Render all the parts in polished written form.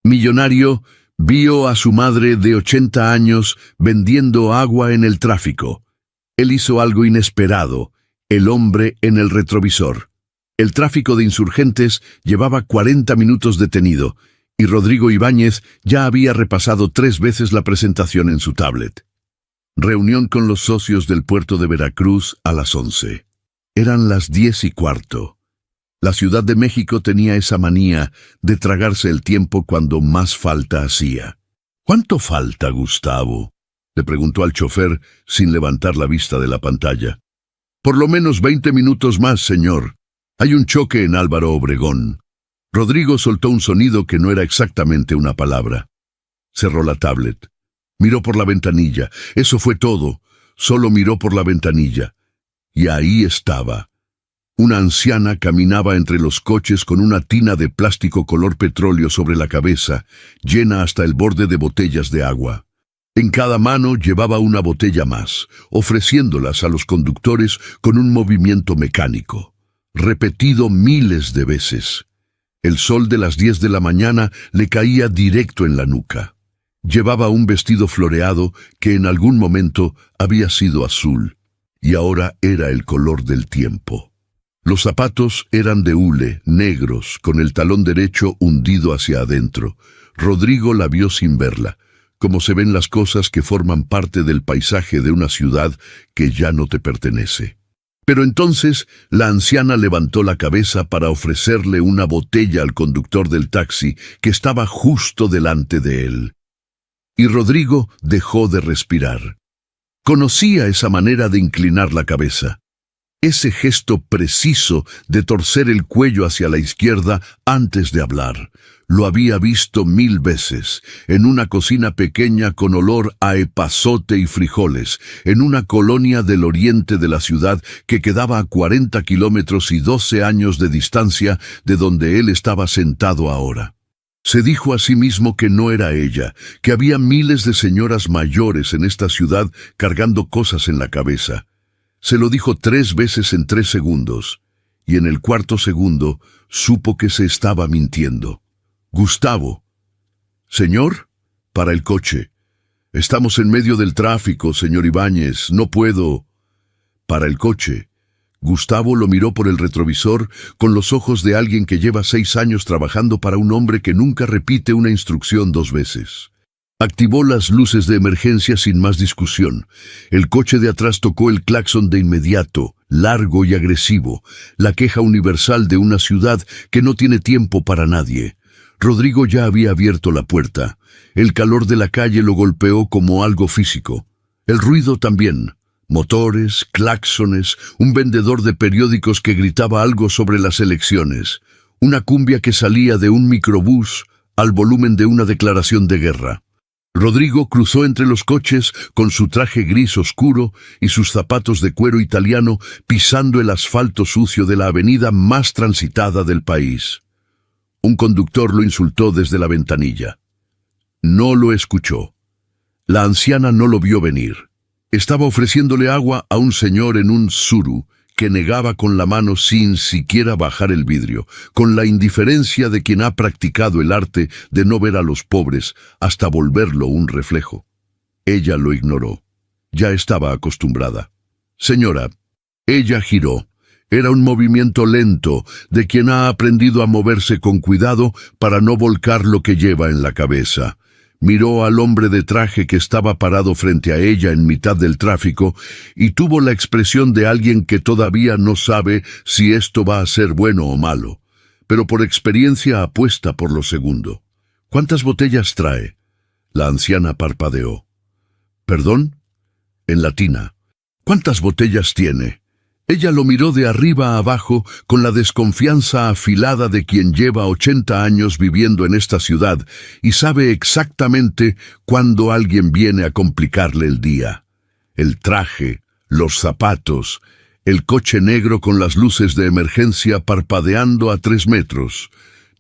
Millonario vio a su madre de 80 años vendiendo agua en el tráfico. Él hizo algo inesperado, el hombre en el retrovisor. El tráfico de insurgentes llevaba 40 minutos detenido, y Rodrigo Ibáñez ya había repasado 3 veces la presentación en su tablet. Reunión con los socios del puerto de Veracruz a las 11. Eran las 10:15. La Ciudad de México tenía esa manía de tragarse el tiempo cuando más falta hacía. ¿Cuánto falta, Gustavo?, le preguntó al chofer sin levantar la vista de la pantalla. Por lo menos 20 minutos más, señor. Hay un choque en Álvaro Obregón. Rodrigo soltó un sonido que no era exactamente una palabra. Cerró la tablet. Miró por la ventanilla. Eso fue todo. Solo miró por la ventanilla. Y ahí estaba. Una anciana caminaba entre los coches con una tina de plástico color petróleo sobre la cabeza, llena hasta el borde de botellas de agua. En cada mano llevaba una botella más, ofreciéndolas a los conductores con un movimiento mecánico, repetido miles de veces. El sol de las 10 de la mañana le caía directo en la nuca. Llevaba un vestido floreado que en algún momento había sido azul, y ahora era el color del tiempo. Los zapatos eran de hule, negros, con el talón derecho hundido hacia adentro. Rodrigo la vio sin verla, como se ven las cosas que forman parte del paisaje de una ciudad que ya no te pertenece. Pero entonces la anciana levantó la cabeza para ofrecerle una botella al conductor del taxi que estaba justo delante de él. Y Rodrigo dejó de respirar. Conocía esa manera de inclinar la cabeza. Ese gesto preciso de torcer el cuello hacia la izquierda antes de hablar. Lo había visto 1000 veces, en una cocina pequeña con olor a epazote y frijoles, en una colonia del oriente de la ciudad que quedaba a 40 kilómetros y 12 años de distancia de donde él estaba sentado ahora. Se dijo a sí mismo que no era ella, que había miles de señoras mayores en esta ciudad cargando cosas en la cabeza. Se lo dijo 3 veces en 3 segundos, y en el 4.º segundo supo que se estaba mintiendo. Gustavo. Señor, para el coche. Estamos en medio del tráfico, señor Ibáñez, no puedo. Para el coche. Gustavo lo miró por el retrovisor con los ojos de alguien que lleva 6 años trabajando para un hombre que nunca repite una instrucción 2 veces. Activó las luces de emergencia sin más discusión. El coche de atrás tocó el claxon de inmediato, largo y agresivo, la queja universal de una ciudad que no tiene tiempo para nadie. Rodrigo ya había abierto la puerta. El calor de la calle lo golpeó como algo físico. El ruido también. Motores, claxones, un vendedor de periódicos que gritaba algo sobre las elecciones. Una cumbia que salía de un microbús al volumen de una declaración de guerra. Rodrigo cruzó entre los coches con su traje gris oscuro y sus zapatos de cuero italiano pisando el asfalto sucio de la avenida más transitada del país. Un conductor lo insultó desde la ventanilla. No lo escuchó. La anciana no lo vio venir. Estaba ofreciéndole agua a un señor en un Tsuru que negaba con la mano sin siquiera bajar el vidrio, con la indiferencia de quien ha practicado el arte de no ver a los pobres hasta volverlo un reflejo. Ella lo ignoró. Ya estaba acostumbrada. Señora, ella giró. Era un movimiento lento de quien ha aprendido a moverse con cuidado para no volcar lo que lleva en la cabeza. Miró al hombre de traje que estaba parado frente a ella en mitad del tráfico y tuvo la expresión de alguien que todavía no sabe si esto va a ser bueno o malo, pero por experiencia apuesta por lo segundo. ¿Cuántas botellas trae? La anciana parpadeó. ¿Perdón? En la tina. ¿Cuántas botellas tiene? Ella lo miró de arriba a abajo con la desconfianza afilada de quien lleva 80 años viviendo en esta ciudad y sabe exactamente cuándo alguien viene a complicarle el día. El traje, los zapatos, el coche negro con las luces de emergencia parpadeando a 3 metros.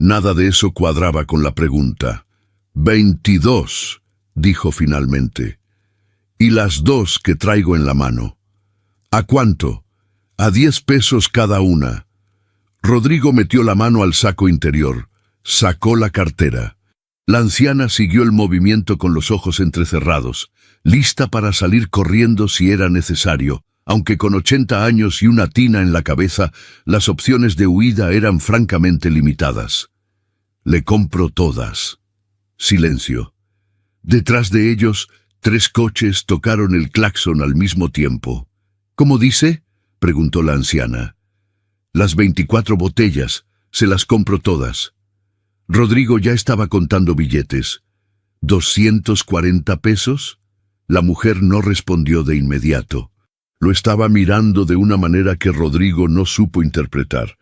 Nada de eso cuadraba con la pregunta. 22, dijo finalmente. Y las 2 que traigo en la mano. ¿A cuánto? A 10 pesos cada una. Rodrigo metió la mano al saco interior. Sacó la cartera. La anciana siguió el movimiento con los ojos entrecerrados, lista para salir corriendo si era necesario. Aunque con 80 años y una tina en la cabeza, las opciones de huida eran francamente limitadas. «Le compro todas». Silencio. Detrás de ellos, 3 coches tocaron el claxon al mismo tiempo. «¿Cómo dice?», preguntó la anciana. «Las 24 botellas, se las compro todas». Rodrigo ya estaba contando billetes. ¿240 pesos? La mujer no respondió de inmediato. Lo estaba mirando de una manera que Rodrigo no supo interpretar.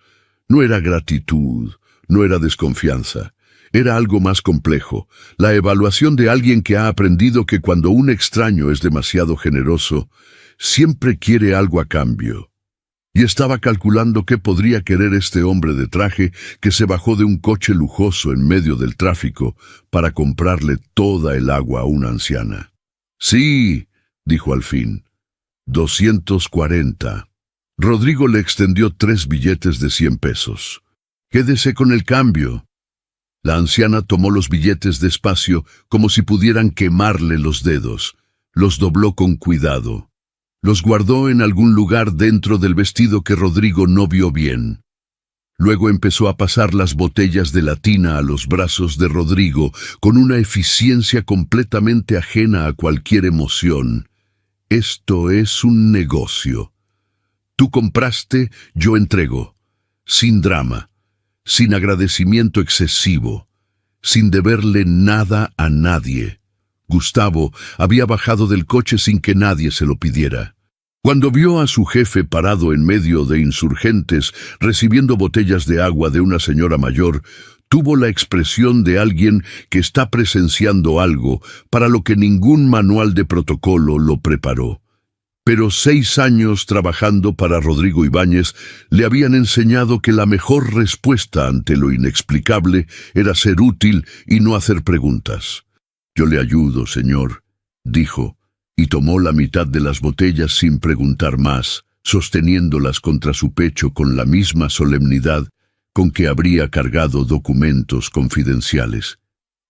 No era gratitud, no era desconfianza. Era algo más complejo, la evaluación de alguien que ha aprendido que cuando un extraño es demasiado generoso, siempre quiere algo a cambio. Y estaba calculando qué podría querer este hombre de traje que se bajó de un coche lujoso en medio del tráfico para comprarle toda el agua a una anciana. «Sí», dijo al fin. 240. Rodrigo le extendió 3 billetes de 100 pesos. «Quédese con el cambio». La anciana tomó los billetes despacio, como si pudieran quemarle los dedos. Los dobló con cuidado. Los guardó en algún lugar dentro del vestido que Rodrigo no vio bien. Luego empezó a pasar las botellas de la tina a los brazos de Rodrigo con una eficiencia completamente ajena a cualquier emoción. «Esto es un negocio. Tú compraste, yo entrego. Sin drama, sin agradecimiento excesivo, sin deberle nada a nadie». Gustavo había bajado del coche sin que nadie se lo pidiera. Cuando vio a su jefe parado en medio de insurgentes recibiendo botellas de agua de una señora mayor, tuvo la expresión de alguien que está presenciando algo para lo que ningún manual de protocolo lo preparó. Pero 6 años trabajando para Rodrigo Ibáñez le habían enseñado que la mejor respuesta ante lo inexplicable era ser útil y no hacer preguntas. «Yo le ayudo, señor», dijo, y tomó la mitad de las botellas sin preguntar más, sosteniéndolas contra su pecho con la misma solemnidad con que habría cargado documentos confidenciales.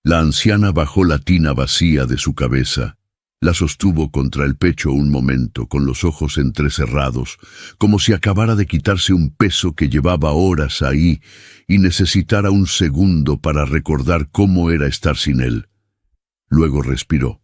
La anciana bajó la tina vacía de su cabeza. La sostuvo contra el pecho un momento, con los ojos entrecerrados, como si acabara de quitarse un peso que llevaba horas ahí y necesitara un segundo para recordar cómo era estar sin él. Luego respiró.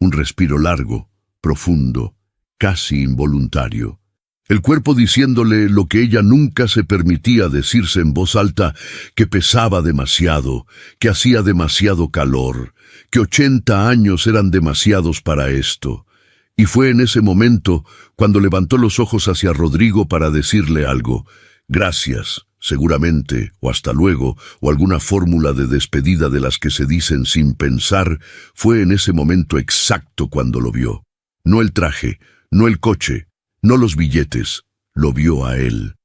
Un respiro largo, profundo, casi involuntario. El cuerpo diciéndole lo que ella nunca se permitía decirse en voz alta, que pesaba demasiado, que hacía demasiado calor, que 80 años eran demasiados para esto. Y fue en ese momento cuando levantó los ojos hacia Rodrigo para decirle algo. Gracias, seguramente, o hasta luego, o alguna fórmula de despedida de las que se dicen sin pensar, fue en ese momento exacto cuando lo vio. No el traje, no el coche, no los billetes, lo vio a él.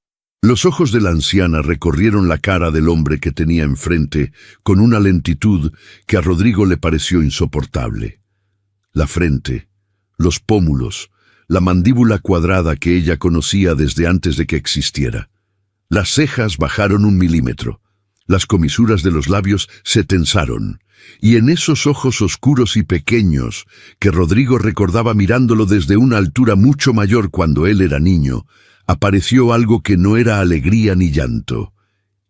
Los ojos de la anciana recorrieron la cara del hombre que tenía enfrente con una lentitud que a Rodrigo le pareció insoportable. La frente, los pómulos, la mandíbula cuadrada que ella conocía desde antes de que existiera. Las cejas bajaron 1 milímetro, las comisuras de los labios se tensaron, y en esos ojos oscuros y pequeños, que Rodrigo recordaba mirándolo desde una altura mucho mayor cuando él era niño, apareció algo que no era alegría ni llanto,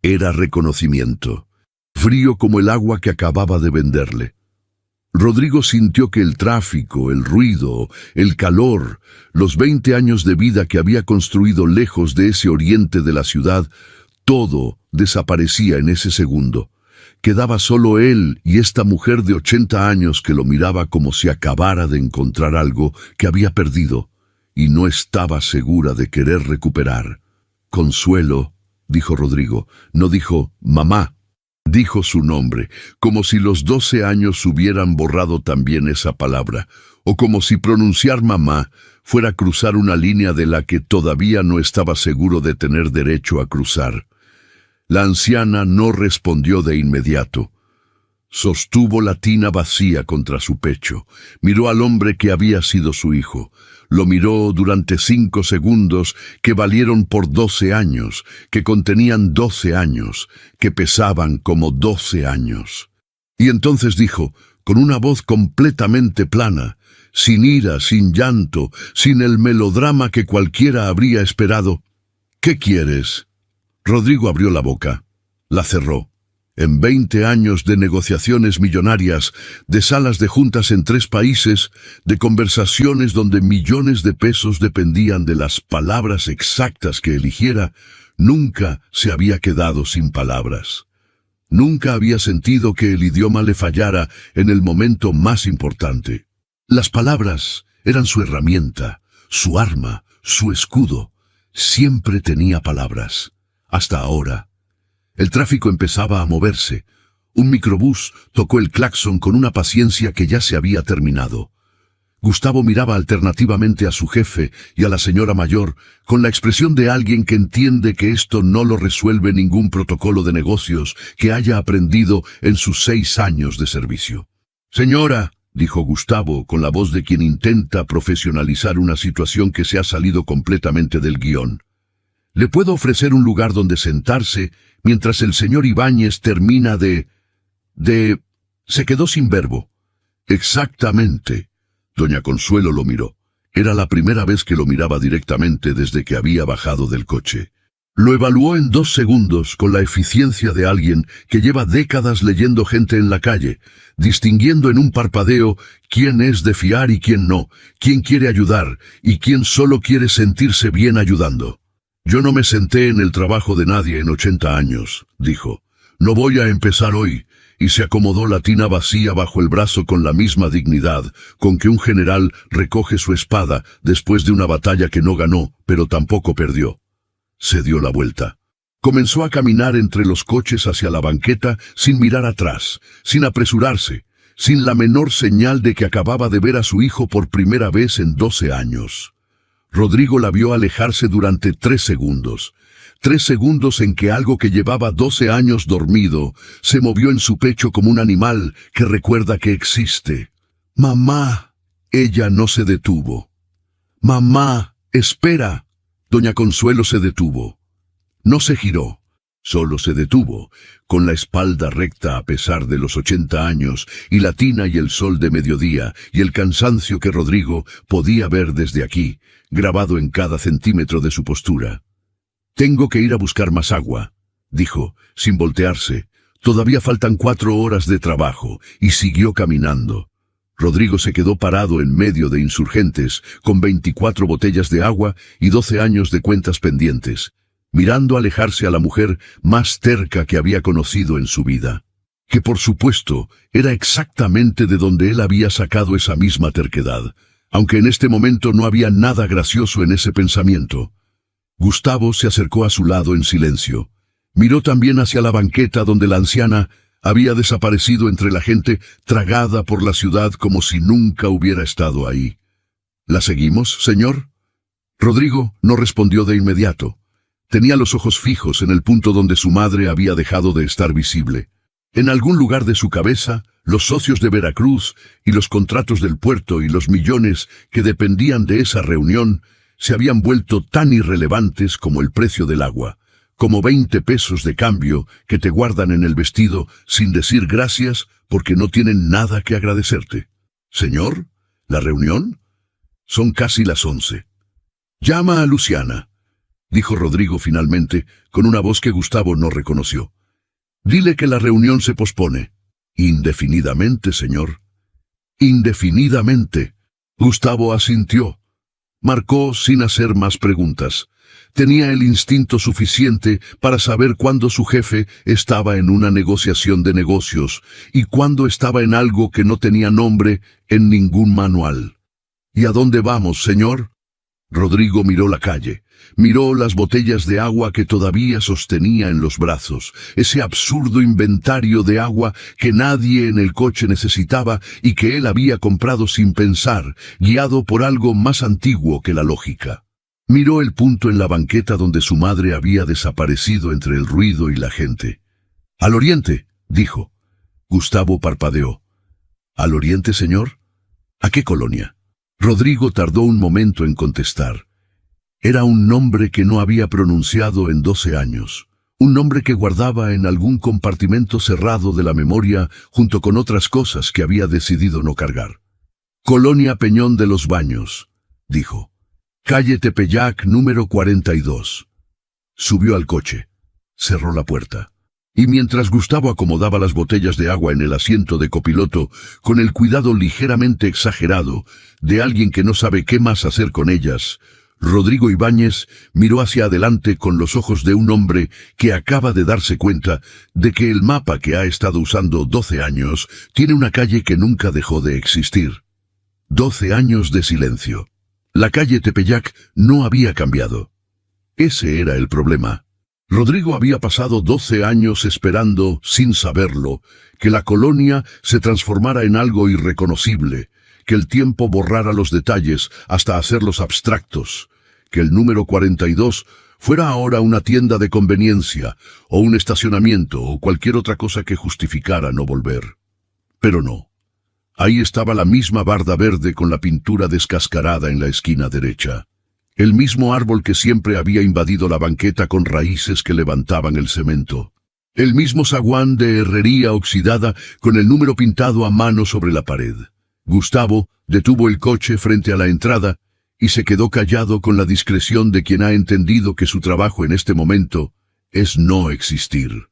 era reconocimiento, frío como el agua que acababa de venderle. Rodrigo sintió que el tráfico, el ruido, el calor, los 20 años de vida que había construido lejos de ese oriente de la ciudad, todo desaparecía en ese segundo. Quedaba solo él y esta mujer de 80 años que lo miraba como si acabara de encontrar algo que había perdido y no estaba segura de querer recuperar. «Consuelo», dijo Rodrigo, no dijo «mamá». Dijo su nombre, como si los 12 años hubieran borrado también esa palabra, o como si pronunciar mamá fuera cruzar una línea de la que todavía no estaba seguro de tener derecho a cruzar. La anciana no respondió de inmediato. Sostuvo la tina vacía contra su pecho, miró al hombre que había sido su hijo. Lo miró durante 5 segundos que valieron por 12 años, que contenían 12 años, que pesaban como 12 años. Y entonces dijo, con una voz completamente plana, sin ira, sin llanto, sin el melodrama que cualquiera habría esperado, «¿Qué quieres?» Rodrigo abrió la boca, la cerró. En 20 años de negociaciones millonarias, de salas de juntas en 3 países, de conversaciones donde millones de pesos dependían de las palabras exactas que eligiera, nunca se había quedado sin palabras. Nunca había sentido que el idioma le fallara en el momento más importante. Las palabras eran su herramienta, su arma, su escudo. Siempre tenía palabras. Hasta ahora. El tráfico empezaba a moverse. Un microbús tocó el claxon con una paciencia que ya se había terminado. Gustavo miraba alternativamente a su jefe y a la señora mayor, con la expresión de alguien que entiende que esto no lo resuelve ningún protocolo de negocios que haya aprendido en sus 6 años de servicio. «Señora», dijo Gustavo con la voz de quien intenta profesionalizar una situación que se ha salido completamente del guión, «¿le puedo ofrecer un lugar donde sentarse mientras el señor Ibáñez termina de...?» Se quedó sin verbo. «Exactamente». Doña Consuelo lo miró. Era la primera vez que lo miraba directamente desde que había bajado del coche. Lo evaluó en 2 segundos con la eficiencia de alguien que lleva décadas leyendo gente en la calle, distinguiendo en un parpadeo quién es de fiar y quién no, quién quiere ayudar y quién solo quiere sentirse bien ayudando. «Yo no me senté en el trabajo de nadie en 80 años», dijo. «No voy a empezar hoy», y se acomodó la tina vacía bajo el brazo con la misma dignidad con que un general recoge su espada después de una batalla que no ganó, pero tampoco perdió. Se dio la vuelta. Comenzó a caminar entre los coches hacia la banqueta sin mirar atrás, sin apresurarse, sin la menor señal de que acababa de ver a su hijo por primera vez en 12 años. Rodrigo la vio alejarse durante 3 segundos. 3 segundos en que algo que llevaba 12 años dormido se movió en su pecho como un animal que recuerda que existe. «Mamá». Ella no se detuvo. «Mamá, espera». Doña Consuelo se detuvo. No se giró. Solo se detuvo, con la espalda recta a pesar de los 80 años, y la tina y el sol de mediodía, y el cansancio que Rodrigo podía ver desde aquí, grabado en cada centímetro de su postura. «Tengo que ir a buscar más agua», dijo, sin voltearse. «Todavía faltan 4 horas de trabajo», y siguió caminando. Rodrigo se quedó parado en medio de Insurgentes, con 24 botellas de agua y 12 años de cuentas pendientes, mirando alejarse a la mujer más terca que había conocido en su vida. Que por supuesto era exactamente de donde él había sacado esa misma terquedad, aunque en este momento no había nada gracioso en ese pensamiento. Gustavo se acercó a su lado en silencio. Miró también hacia la banqueta donde la anciana había desaparecido entre la gente tragada por la ciudad como si nunca hubiera estado ahí. «¿La seguimos, señor?» Rodrigo no respondió de inmediato. Tenía los ojos fijos en el punto donde su madre había dejado de estar visible. En algún lugar de su cabeza, los socios de Veracruz y los contratos del puerto y los millones que dependían de esa reunión se habían vuelto tan irrelevantes como el precio del agua, como 20 pesos de cambio que te guardan en el vestido sin decir gracias porque no tienen nada que agradecerte. «Señor, ¿la reunión?» «Son casi las 11. Llama a Luciana», dijo Rodrigo finalmente, con una voz que Gustavo no reconoció. «Dile que la reunión se pospone». «Indefinidamente, señor». «Indefinidamente». Gustavo asintió. Marcó sin hacer más preguntas. Tenía el instinto suficiente para saber cuándo su jefe estaba en una negociación de negocios y cuándo estaba en algo que no tenía nombre en ningún manual. «¿Y a dónde vamos, señor?» Rodrigo miró la calle, miró las botellas de agua que todavía sostenía en los brazos, ese absurdo inventario de agua que nadie en el coche necesitaba y que él había comprado sin pensar, guiado por algo más antiguo que la lógica. Miró el punto en la banqueta donde su madre había desaparecido entre el ruido y la gente. «Al oriente», dijo. Gustavo parpadeó. «¿Al oriente, señor? ¿A qué colonia?» Rodrigo tardó un momento en contestar. Era un nombre que no había pronunciado en 12 años. Un nombre que guardaba en algún compartimento cerrado de la memoria junto con otras cosas que había decidido no cargar. Colonia Peñón de los Baños, dijo. Calle Tepeyac número 42. Subió al coche. Cerró la puerta. Y mientras Gustavo acomodaba las botellas de agua en el asiento de copiloto, con el cuidado ligeramente exagerado de alguien que no sabe qué más hacer con ellas, Rodrigo Ibáñez miró hacia adelante con los ojos de un hombre que acaba de darse cuenta de que el mapa que ha estado usando 12 años tiene una calle que nunca dejó de existir. 12 años de silencio. La calle Tepeyac no había cambiado. Ese era el problema. Rodrigo había pasado 12 años esperando, sin saberlo, que la colonia se transformara en algo irreconocible, que el tiempo borrara los detalles hasta hacerlos abstractos, que el número 42 fuera ahora una tienda de conveniencia, o un estacionamiento, o cualquier otra cosa que justificara no volver. Pero no. Ahí estaba la misma barda verde con la pintura descascarada en la esquina derecha. El mismo árbol que siempre había invadido la banqueta con raíces que levantaban el cemento. El mismo zaguán de herrería oxidada con el número pintado a mano sobre la pared. Gustavo detuvo el coche frente a la entrada y se quedó callado con la discreción de quien ha entendido que su trabajo en este momento es no existir.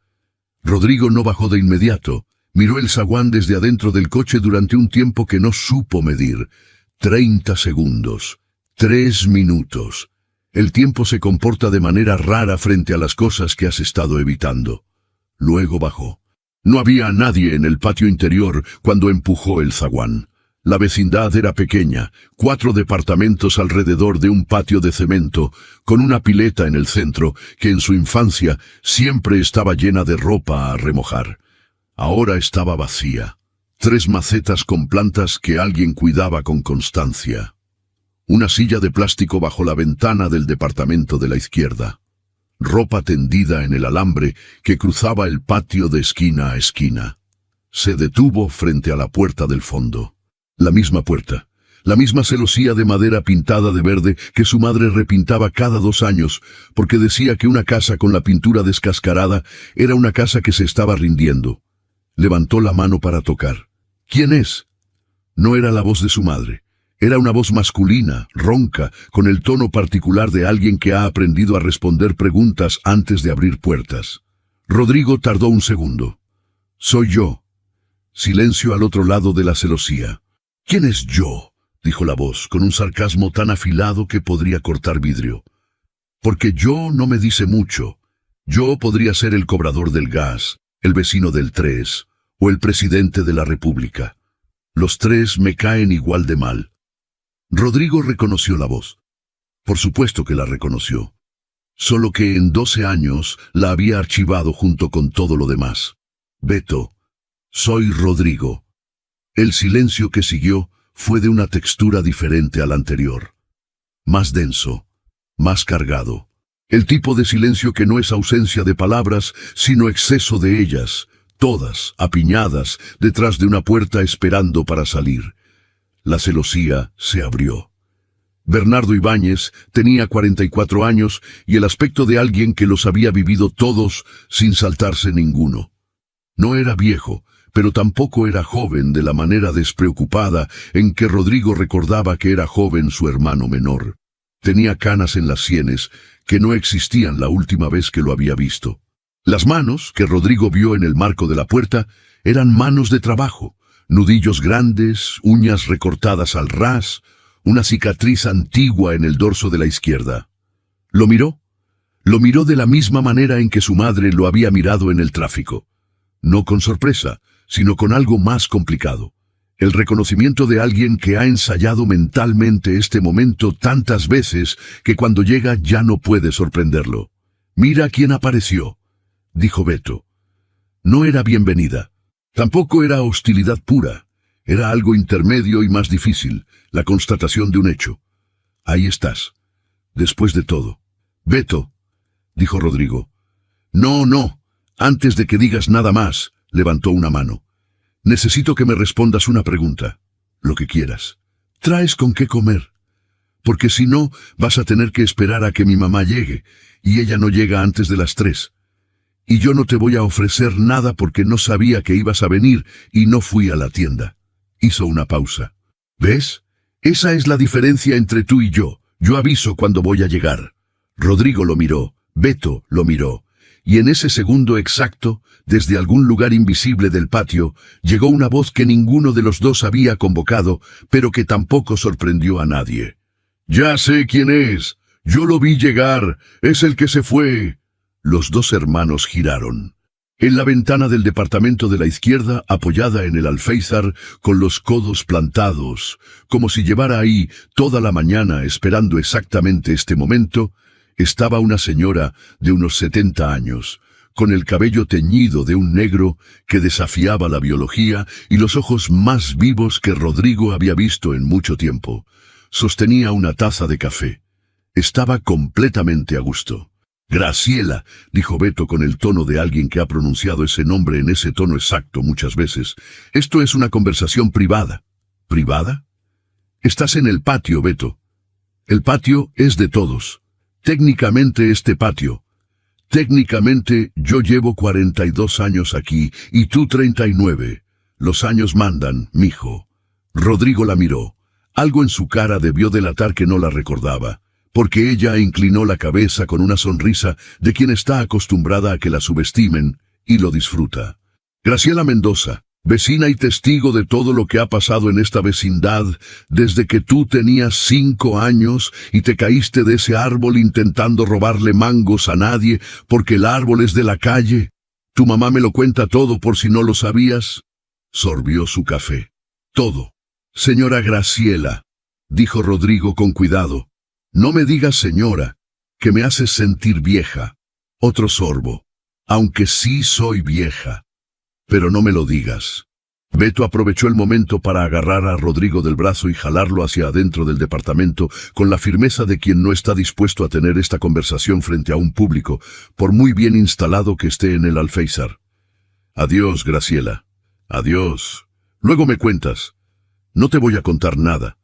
Rodrigo no bajó de inmediato. Miró el zaguán desde adentro del coche durante un tiempo que no supo medir. 30 segundos. 3 minutos. El tiempo se comporta de manera rara frente a las cosas que has estado evitando. Luego bajó. No había nadie en el patio interior cuando empujó el zaguán. La vecindad era pequeña, 4 departamentos alrededor de un patio de cemento, con una pileta en el centro que en su infancia siempre estaba llena de ropa a remojar. Ahora estaba vacía. 3 macetas con plantas que alguien cuidaba con constancia. Una silla de plástico bajo la ventana del departamento de la izquierda. Ropa tendida en el alambre que cruzaba el patio de esquina a esquina. Se detuvo frente a la puerta del fondo. La misma puerta. La misma celosía de madera pintada de verde que su madre repintaba cada 2 años, porque decía que una casa con la pintura descascarada era una casa que se estaba rindiendo. Levantó la mano para tocar. ¿Quién es? No era la voz de su madre. Era una voz masculina, ronca, con el tono particular de alguien que ha aprendido a responder preguntas antes de abrir puertas. Rodrigo tardó un segundo. Soy yo. Silencio al otro lado de la celosía. ¿Quién es yo?, dijo la voz, con un sarcasmo tan afilado que podría cortar vidrio. Porque yo no me dice mucho. Yo podría ser el cobrador del gas, el vecino del 3, o el presidente de la República. Los 3 me caen igual de mal. Rodrigo reconoció la voz. Por supuesto que la reconoció. Solo que en 12 años la había archivado junto con todo lo demás. Beto. Soy Rodrigo. El silencio que siguió fue de una textura diferente al anterior. Más denso, más cargado. El tipo de silencio que no es ausencia de palabras, sino exceso de ellas, todas apiñadas detrás de una puerta esperando para salir. La celosía se abrió. Bernardo Ibáñez tenía 44 años y el aspecto de alguien que los había vivido todos sin saltarse ninguno. No era viejo, pero tampoco era joven de la manera despreocupada en que Rodrigo recordaba que era joven su hermano menor. Tenía canas en las sienes que no existían la última vez que lo había visto. Las manos que Rodrigo vio en el marco de la puerta eran manos de trabajo, nudillos grandes, uñas recortadas al ras, una cicatriz antigua en el dorso de la izquierda. ¿Lo miró? Lo miró de la misma manera en que su madre lo había mirado en el tráfico. No con sorpresa, sino con algo más complicado. El reconocimiento de alguien que ha ensayado mentalmente este momento tantas veces que cuando llega ya no puede sorprenderlo. «Mira quién apareció», dijo Beto. No era bienvenida. Tampoco era hostilidad pura. Era algo intermedio y más difícil, la constatación de un hecho. Ahí estás. Después de todo. «Beto», dijo Rodrigo. No, antes de que digas nada más, levantó una mano. «Necesito que me respondas una pregunta. Lo que quieras. ¿Traes con qué comer? Porque si no, vas a tener que esperar a que mi mamá llegue, y ella no llega antes de las 3. Y yo no te voy a ofrecer nada porque no sabía que ibas a venir y no fui a la tienda. Hizo una pausa. ¿Ves? Esa es la diferencia entre tú y yo. Yo aviso cuando voy a llegar. Rodrigo lo miró, Beto lo miró. Y en ese segundo exacto, desde algún lugar invisible del patio, llegó una voz que ninguno de los dos había convocado, pero que tampoco sorprendió a nadie. «Ya sé quién es. Yo lo vi llegar. Es el que se fue». Los dos hermanos giraron. En la ventana del departamento de la izquierda, apoyada en el alféizar, con los codos plantados, como si llevara ahí toda la mañana esperando exactamente este momento, estaba una señora de unos 70 años, con el cabello teñido de un negro que desafiaba la biología y los ojos más vivos que Rodrigo había visto en mucho tiempo. Sostenía una taza de café. Estaba completamente a gusto. «Graciela», dijo Beto con el tono de alguien que ha pronunciado ese nombre en ese tono exacto muchas veces. «Esto es una conversación privada». «¿Privada?» «Estás en el patio, Beto. El patio es de todos. Técnicamente este patio. Técnicamente yo llevo 42 años aquí y tú 39. Los años mandan, mijo». Rodrigo la miró. Algo en su cara debió delatar que no la recordaba, porque ella inclinó la cabeza con una sonrisa de quien está acostumbrada a que la subestimen, y lo disfruta. «Graciela Mendoza, vecina y testigo de todo lo que ha pasado en esta vecindad desde que tú tenías 5 años y te caíste de ese árbol intentando robarle mangos a nadie porque el árbol es de la calle. Tu mamá me lo cuenta todo por si no lo sabías». Sorbió su café. «Todo. Señora Graciela», dijo Rodrigo con cuidado. «No me digas señora, que me haces sentir vieja». Otro sorbo. «Aunque sí soy vieja. Pero no me lo digas». Beto aprovechó el momento para agarrar a Rodrigo del brazo y jalarlo hacia adentro del departamento con la firmeza de quien no está dispuesto a tener esta conversación frente a un público, por muy bien instalado que esté en el alféizar. «Adiós, Graciela. Adiós. Luego me cuentas». «No te voy a contar nada».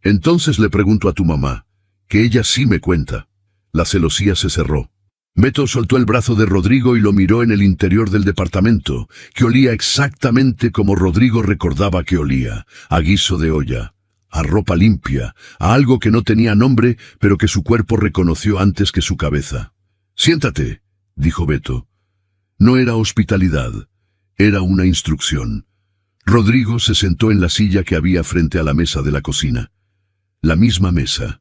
«Entonces le pregunto a tu mamá, que ella sí me cuenta». La celosía se cerró. Beto soltó el brazo de Rodrigo y lo miró en el interior del departamento, que olía exactamente como Rodrigo recordaba que olía, a guiso de olla, a ropa limpia, a algo que no tenía nombre, pero que su cuerpo reconoció antes que su cabeza. «Siéntate», dijo Beto. No era hospitalidad, era una instrucción. Rodrigo se sentó en la silla que había frente a la mesa de la cocina. La misma mesa.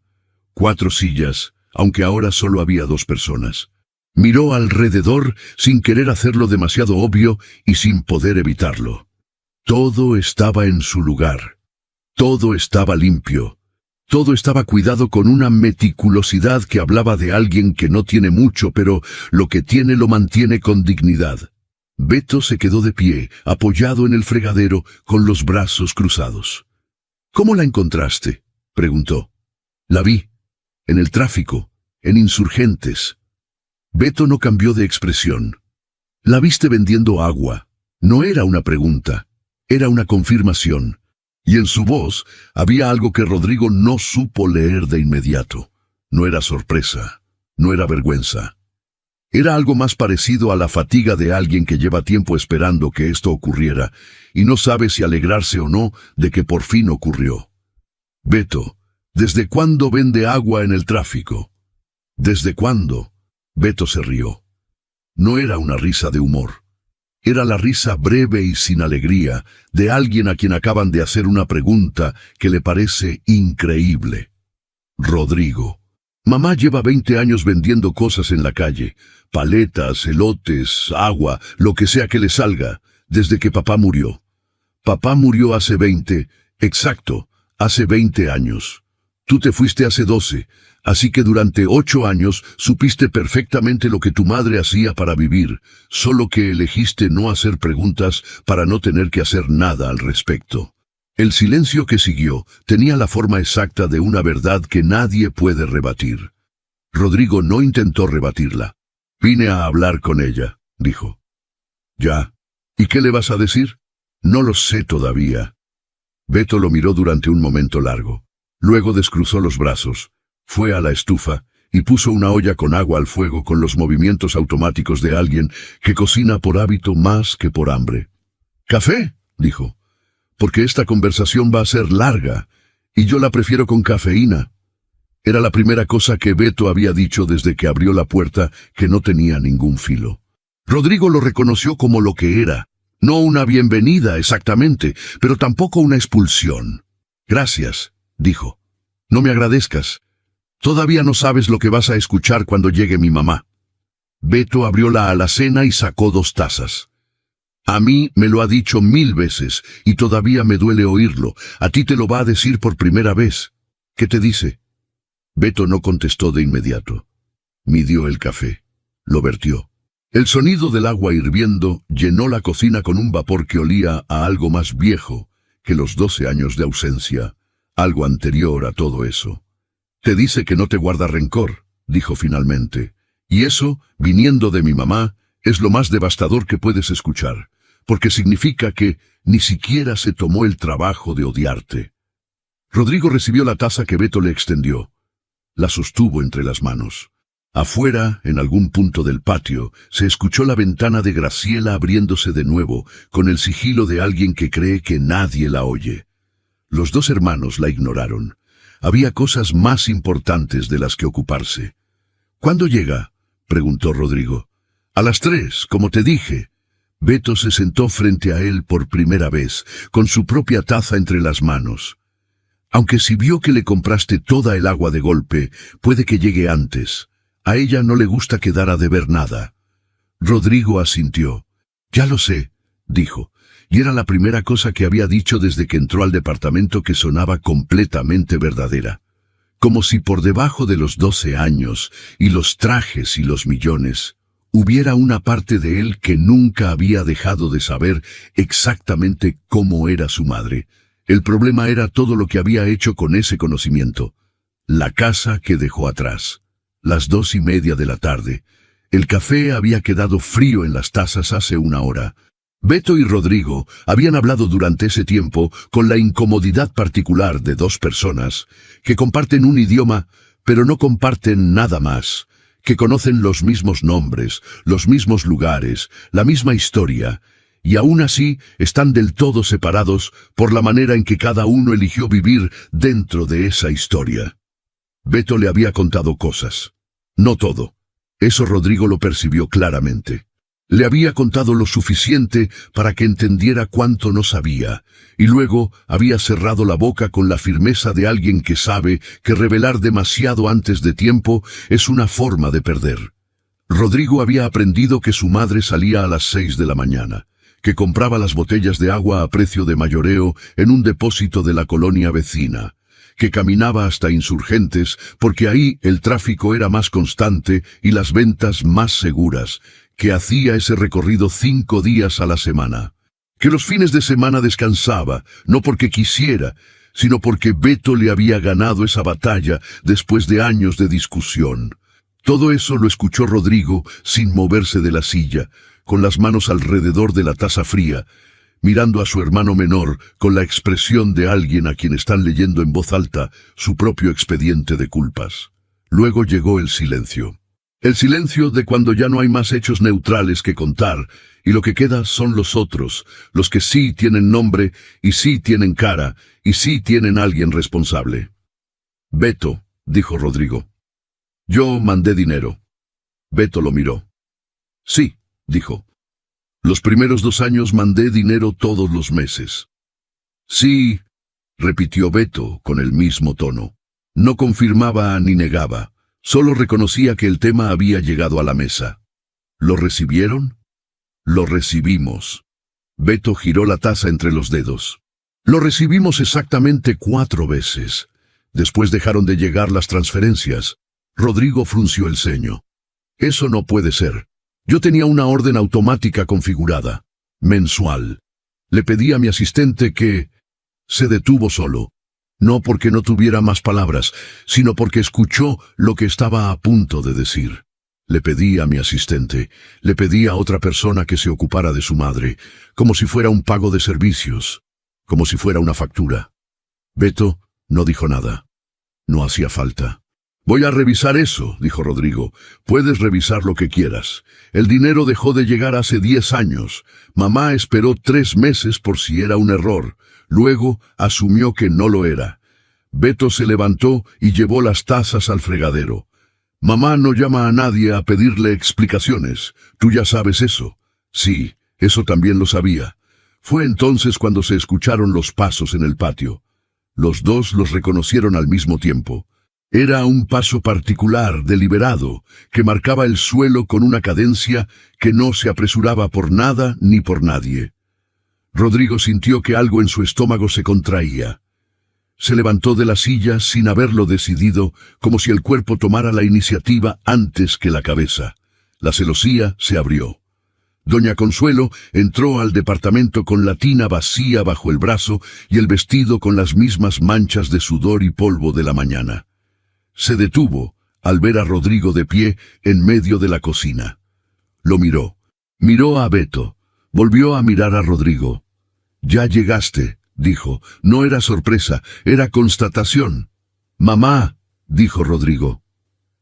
4 sillas, aunque ahora solo había 2 personas. Miró alrededor sin querer hacerlo demasiado obvio y sin poder evitarlo. Todo estaba en su lugar. Todo estaba limpio. Todo estaba cuidado con una meticulosidad que hablaba de alguien que no tiene mucho, pero lo que tiene lo mantiene con dignidad. Beto se quedó de pie, apoyado en el fregadero, con los brazos cruzados. «¿Cómo la encontraste?», preguntó. «La vi. En el tráfico. En Insurgentes». Beto no cambió de expresión. «La viste vendiendo agua». No era una pregunta. Era una confirmación. Y en su voz había algo que Rodrigo no supo leer de inmediato. No era sorpresa. No era vergüenza. Era algo más parecido a la fatiga de alguien que lleva tiempo esperando que esto ocurriera, y no sabe si alegrarse o no de que por fin ocurrió. «Beto, ¿desde cuándo vende agua en el tráfico?» «¿Desde cuándo?» Beto se rió. No era una risa de humor. Era la risa breve y sin alegría de alguien a quien acaban de hacer una pregunta que le parece increíble. «Rodrigo, mamá lleva 20 años vendiendo cosas en la calle, paletas, elotes, agua, lo que sea que le salga, desde que papá murió. Papá murió hace 20, exacto, hace 20 años. Tú te fuiste hace 12, así que durante 8 años supiste perfectamente lo que tu madre hacía para vivir, solo que elegiste no hacer preguntas para no tener que hacer nada al respecto». El silencio que siguió tenía la forma exacta de una verdad que nadie puede rebatir. Rodrigo no intentó rebatirla. «Vine a hablar con ella», dijo. «Ya. ¿Y qué le vas a decir?» «No lo sé todavía». Beto lo miró durante un momento largo. Luego descruzó los brazos, fue a la estufa y puso una olla con agua al fuego con los movimientos automáticos de alguien que cocina por hábito más que por hambre. «¿Café?», dijo, «porque esta conversación va a ser larga, y yo la prefiero con cafeína». Era la primera cosa que Beto había dicho desde que abrió la puerta, que no tenía ningún filo. Rodrigo lo reconoció como lo que era, no una bienvenida exactamente, pero tampoco una expulsión. «Gracias», dijo. «No me agradezcas. Todavía no sabes lo que vas a escuchar cuando llegue mi mamá». Beto abrió la alacena y sacó 2 tazas. «A mí me lo ha dicho 1000 veces, y todavía me duele oírlo. A ti te lo va a decir por primera vez. ¿Qué te dice?» Beto no contestó de inmediato. Midió el café. Lo vertió. El sonido del agua hirviendo llenó la cocina con un vapor que olía a algo más viejo que los 12 años de ausencia, algo anterior a todo eso. «Te dice que no te guarda rencor», dijo finalmente, «y eso, viniendo de mi mamá, es lo más devastador que puedes escuchar, porque significa que ni siquiera se tomó el trabajo de odiarte». Rodrigo recibió la taza que Beto le extendió. La sostuvo entre las manos. Afuera, en algún punto del patio, se escuchó la ventana de Graciela abriéndose de nuevo, con el sigilo de alguien que cree que nadie la oye. Los 2 hermanos la ignoraron. Había cosas más importantes de las que ocuparse. «¿Cuándo llega?», preguntó Rodrigo. «A las 3, como te dije». Beto se sentó frente a él por primera vez, con su propia taza entre las manos. «Aunque si vio que le compraste toda el agua de golpe, puede que llegue antes. A ella no le gusta quedar a deber nada». Rodrigo asintió. «Ya lo sé», dijo, y era la primera cosa que había dicho desde que entró al departamento que sonaba completamente verdadera. Como si por debajo de los 12 años, y los trajes y los millones, hubiera una parte de él que nunca había dejado de saber exactamente cómo era su madre. El problema era todo lo que había hecho con ese conocimiento. La casa que dejó atrás. Las 2:30 de la tarde. El café había quedado frío en las tazas hace 1 hora. Beto y Rodrigo habían hablado durante ese tiempo con la incomodidad particular de 2 personas que comparten un idioma, pero no comparten nada más, que conocen los mismos nombres, los mismos lugares, la misma historia, y aún así están del todo separados por la manera en que cada uno eligió vivir dentro de esa historia. Beto le había contado cosas. No todo. Eso Rodrigo lo percibió claramente. Le había contado lo suficiente para que entendiera cuánto no sabía, y luego había cerrado la boca con la firmeza de alguien que sabe que revelar demasiado antes de tiempo es una forma de perder. Rodrigo había aprendido que su madre salía a las 6 de la mañana, que compraba las botellas de agua a precio de mayoreo en un depósito de la colonia vecina, que caminaba hasta Insurgentes porque ahí el tráfico era más constante y las ventas más seguras, que hacía ese recorrido 5 días a la semana, que los fines de semana descansaba, no porque quisiera, sino porque Beto le había ganado esa batalla después de años de discusión. Todo eso lo escuchó Rodrigo sin moverse de la silla, con las manos alrededor de la taza fría, mirando a su hermano menor con la expresión de alguien a quien están leyendo en voz alta su propio expediente de culpas. Luego llegó el silencio. El silencio de cuando ya no hay más hechos neutrales que contar, y lo que queda son los otros, los que sí tienen nombre, y sí tienen cara, y sí tienen alguien responsable. «Beto», dijo Rodrigo. «Yo mandé dinero». Beto lo miró. «Sí», dijo. «Los primeros 2 años mandé dinero todos los meses». «Sí», repitió Beto con el mismo tono. No confirmaba ni negaba. Solo reconocía que el tema había llegado a la mesa. ¿Lo recibieron? Lo recibimos. Beto giró la taza entre los dedos. Lo recibimos exactamente 4 veces. Después dejaron de llegar las transferencias. Rodrigo frunció el ceño. Eso no puede ser. Yo tenía una orden automática configurada. Mensual. Le pedí a mi asistente que... Se detuvo solo. No porque no tuviera más palabras, sino porque escuchó lo que estaba a punto de decir. Le pedí a mi asistente, le pedí a otra persona que se ocupara de su madre, como si fuera un pago de servicios, como si fuera una factura. Beto no dijo nada. No hacía falta. Voy a revisar eso, dijo Rodrigo. Puedes revisar lo que quieras. El dinero dejó de llegar hace 10 años. Mamá esperó 3 meses por si era un error. Luego asumió que no lo era. Beto se levantó y llevó las tazas al fregadero. Mamá no llama a nadie a pedirle explicaciones. ¿Tú ya sabes eso? Sí, eso también lo sabía. Fue entonces cuando se escucharon los pasos en el patio. Los dos los reconocieron al mismo tiempo. Era un paso particular, deliberado, que marcaba el suelo con una cadencia que no se apresuraba por nada ni por nadie. Rodrigo sintió que algo en su estómago se contraía. Se levantó de la silla sin haberlo decidido, como si el cuerpo tomara la iniciativa antes que la cabeza. La celosía se abrió. Doña Consuelo entró al departamento con la tina vacía bajo el brazo y el vestido con las mismas manchas de sudor y polvo de la mañana. Se detuvo al ver a Rodrigo de pie en medio de la cocina. Lo miró. Miró a Beto. Volvió a mirar a Rodrigo. «Ya llegaste», dijo. No era sorpresa, era constatación. «Mamá», dijo Rodrigo.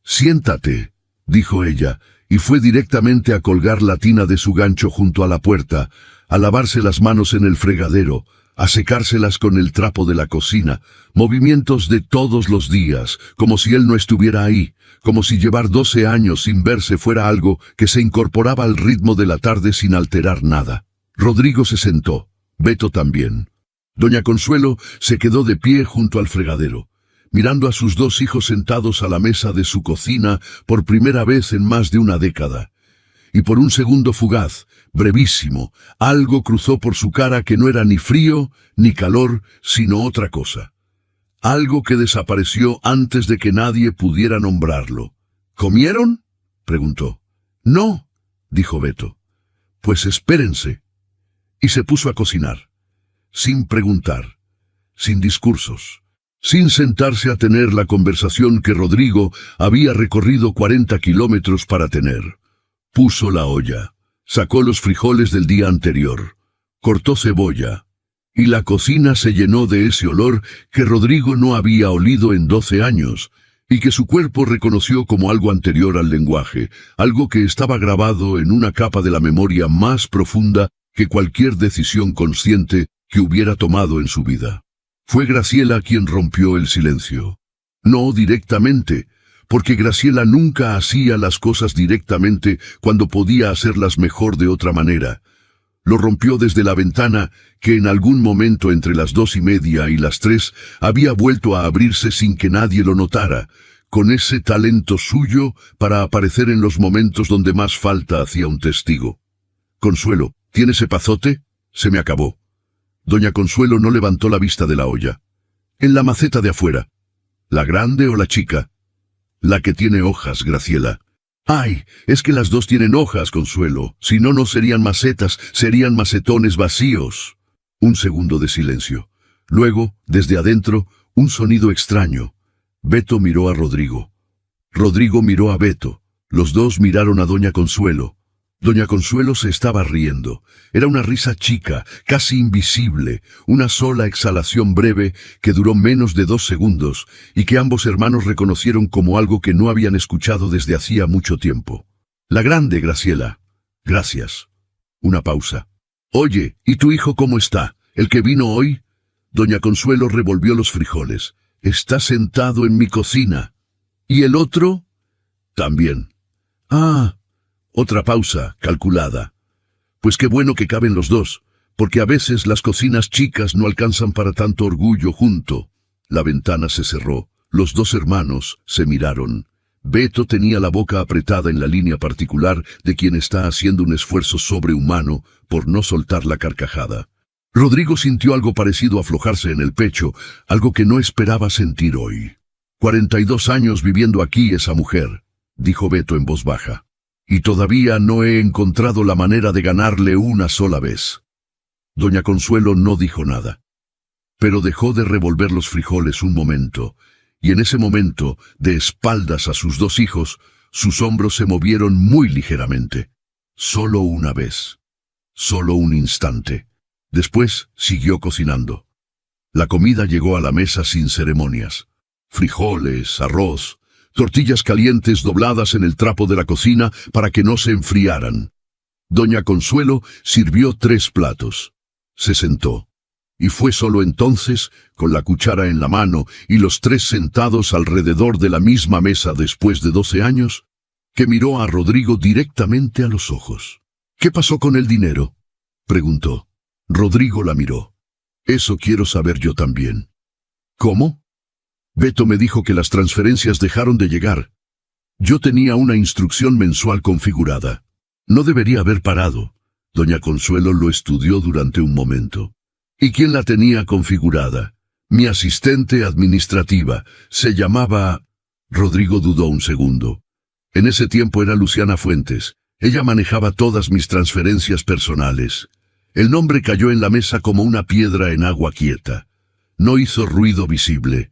«Siéntate», dijo ella, y fue directamente a colgar la tina de su gancho junto a la puerta, a lavarse las manos en el fregadero, a secárselas con el trapo de la cocina, movimientos de todos los días, como si él no estuviera ahí, como si llevar 12 años sin verse fuera algo que se incorporaba al ritmo de la tarde sin alterar nada. Rodrigo se sentó, Beto también. Doña Consuelo se quedó de pie junto al fregadero, mirando a sus 2 hijos sentados a la mesa de su cocina por primera vez en más de una década. Y por un segundo fugaz, brevísimo, algo cruzó por su cara que no era ni frío ni calor, sino otra cosa. Algo que desapareció antes de que nadie pudiera nombrarlo. ¿Comieron?, preguntó. «No», dijo Beto. «Pues espérense». Y se puso a cocinar, sin preguntar, sin discursos, sin sentarse a tener la conversación que Rodrigo había recorrido 40 kilómetros para tener. Puso la olla, sacó los frijoles del día anterior, cortó cebolla, y la cocina se llenó de ese olor que Rodrigo no había olido en 12 años, y que su cuerpo reconoció como algo anterior al lenguaje, algo que estaba grabado en una capa de la memoria más profunda que cualquier decisión consciente que hubiera tomado en su vida. Fue Graciela quien rompió el silencio. No directamente, porque Graciela nunca hacía las cosas directamente cuando podía hacerlas mejor de otra manera. Lo rompió desde la ventana, que en algún momento entre las 2:30 y las 3 había vuelto a abrirse sin que nadie lo notara, con ese talento suyo para aparecer en los momentos donde más falta hacía un testigo. «Consuelo, ¿tienes epazote? Se me acabó». Doña Consuelo no levantó la vista de la olla. «En la maceta de afuera». «¿La grande o la chica?» «La que tiene hojas, Graciela». «Ay, es que las dos tienen hojas, Consuelo. Si no, no serían macetas, serían macetones vacíos». Un segundo de silencio. Luego, desde adentro, un sonido extraño. Beto miró a Rodrigo. Rodrigo miró a Beto. Los dos miraron a Doña Consuelo. Doña Consuelo se estaba riendo. Era una risa chica, casi invisible, una sola exhalación breve que duró menos de 2 segundos y que ambos hermanos reconocieron como algo que no habían escuchado desde hacía mucho tiempo. «La grande, Graciela». «Gracias». Una pausa. «Oye, ¿y tu hijo cómo está? ¿El que vino hoy?» Doña Consuelo revolvió los frijoles. «Está sentado en mi cocina». «¿Y el otro?» «También». «Ah». Otra pausa, calculada. «Pues qué bueno que caben los dos, porque a veces las cocinas chicas no alcanzan para tanto orgullo junto». La ventana se cerró. Los 2 hermanos se miraron. Beto tenía la boca apretada en la línea particular de quien está haciendo un esfuerzo sobrehumano por no soltar la carcajada. Rodrigo sintió algo parecido a aflojarse en el pecho, algo que no esperaba sentir hoy. 42 años viviendo aquí esa mujer, dijo Beto en voz baja. Y todavía no he encontrado la manera de ganarle una sola vez. Doña Consuelo no dijo nada, pero dejó de revolver los frijoles un momento, y en ese momento, de espaldas a sus 2 hijos, sus hombros se movieron muy ligeramente. Solo una vez. Solo un instante. Después siguió cocinando. La comida llegó a la mesa sin ceremonias. Frijoles, arroz, tortillas calientes dobladas en el trapo de la cocina para que no se enfriaran. Doña Consuelo sirvió 3 platos. Se sentó. Y fue solo entonces, con la cuchara en la mano y los 3 sentados alrededor de la misma mesa después de 12 años, que miró a Rodrigo directamente a los ojos. «¿Qué pasó con el dinero?», preguntó. Rodrigo la miró. «Eso quiero saber yo también». «¿Cómo?». «Beto me dijo que las transferencias dejaron de llegar. Yo tenía una instrucción mensual configurada. No debería haber parado». Doña Consuelo lo estudió durante un momento. «¿Y quién la tenía configurada?». «Mi asistente administrativa. Se llamaba…». Rodrigo dudó un segundo. «En ese tiempo era Luciana Fuentes. Ella manejaba todas mis transferencias personales». El nombre cayó en la mesa como una piedra en agua quieta. No hizo ruido visible.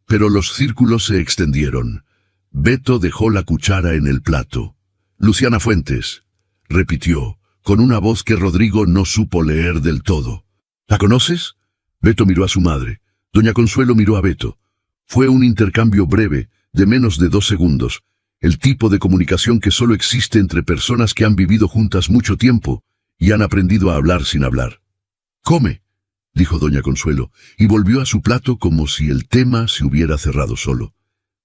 Pero los círculos se extendieron. Beto dejó la cuchara en el plato. «Luciana Fuentes», repitió, con una voz que Rodrigo no supo leer del todo. «¿La conoces?». Beto miró a su madre. Doña Consuelo miró a Beto. Fue un intercambio breve, de menos de 2 segundos. El tipo de comunicación que solo existe entre personas que han vivido juntas mucho tiempo y han aprendido a hablar sin hablar. «Come», dijo Doña Consuelo, y volvió a su plato como si el tema se hubiera cerrado solo.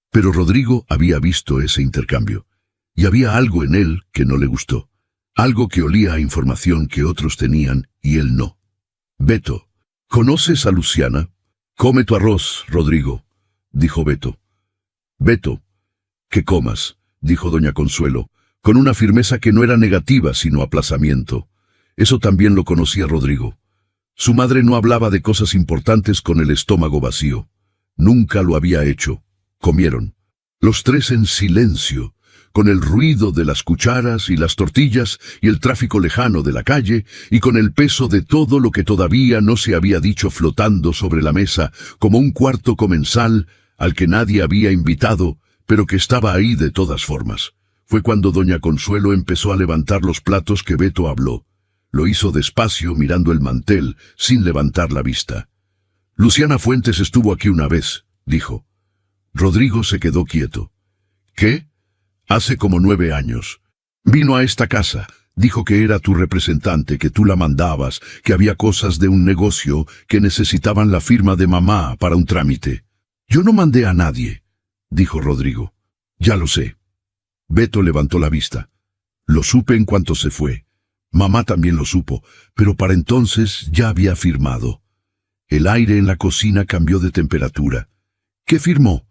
Pero Rodrigo había visto ese intercambio, y había algo en él que no le gustó. Algo que olía a información que otros tenían y él no. «Beto, ¿conoces a Luciana?». «Come tu arroz, Rodrigo», dijo Beto. «Beto, que comas», dijo Doña Consuelo, con una firmeza que no era negativa sino aplazamiento. Eso también lo conocía Rodrigo. Su madre no hablaba de cosas importantes con el estómago vacío. Nunca lo había hecho. Comieron. Los 3 en silencio, con el ruido de las cucharas y las tortillas y el tráfico lejano de la calle, y con el peso de todo lo que todavía no se había dicho flotando sobre la mesa, como un cuarto comensal al que nadie había invitado, pero que estaba ahí de todas formas. Fue cuando Doña Consuelo empezó a levantar los platos que Beto habló. Lo hizo despacio, mirando el mantel, sin levantar la vista. «Luciana Fuentes estuvo aquí una vez», dijo. Rodrigo se quedó quieto. «¿Qué?». «Hace como 9 años. Vino a esta casa. Dijo que era tu representante, que tú la mandabas, que había cosas de un negocio que necesitaban la firma de mamá para un trámite». «Yo no mandé a nadie», dijo Rodrigo. «Ya lo sé». Beto levantó la vista. «Lo supe en cuanto se fue. Mamá también lo supo, pero para entonces ya había firmado». El aire en la cocina cambió de temperatura. «¿Qué firmó?»,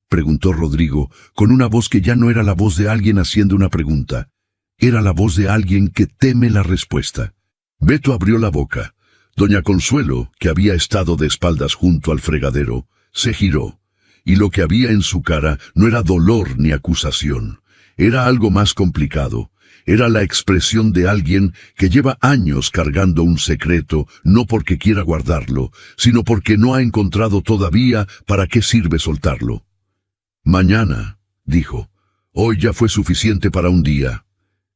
preguntó Rodrigo, con una voz que ya no era la voz de alguien haciendo una pregunta. Era la voz de alguien que teme la respuesta. Beto abrió la boca. Doña Consuelo, que había estado de espaldas junto al fregadero, se giró, y lo que había en su cara no era dolor ni acusación. Era algo más complicado. Era la expresión de alguien que lleva años cargando un secreto, no porque quiera guardarlo, sino porque no ha encontrado todavía para qué sirve soltarlo. «Mañana», dijo. «Hoy ya fue suficiente para un día».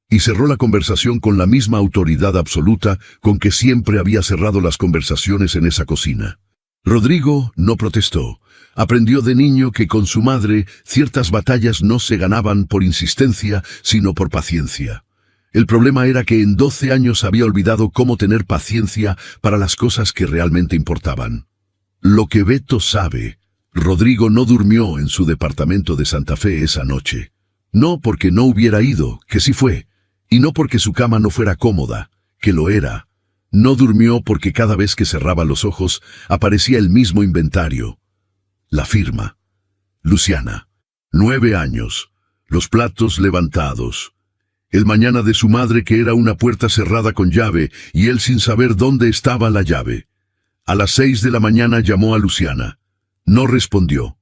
Y cerró la conversación con la misma autoridad absoluta con que siempre había cerrado las conversaciones en esa cocina. Rodrigo no protestó. Aprendió de niño que con su madre ciertas batallas no se ganaban por insistencia, sino por paciencia. El problema era que en 12 años había olvidado cómo tener paciencia para las cosas que realmente importaban. Lo que Beto sabe, Rodrigo no durmió en su departamento de Santa Fe esa noche. No porque no hubiera ido, que sí fue, y no porque su cama no fuera cómoda, que lo era. No durmió porque cada vez que cerraba los ojos aparecía el mismo inventario. La firma. Luciana. 9 años. Los platos levantados. El mañana de su madre que era una puerta cerrada con llave y él sin saber dónde estaba la llave. A las 6 de la mañana llamó a Luciana. No respondió.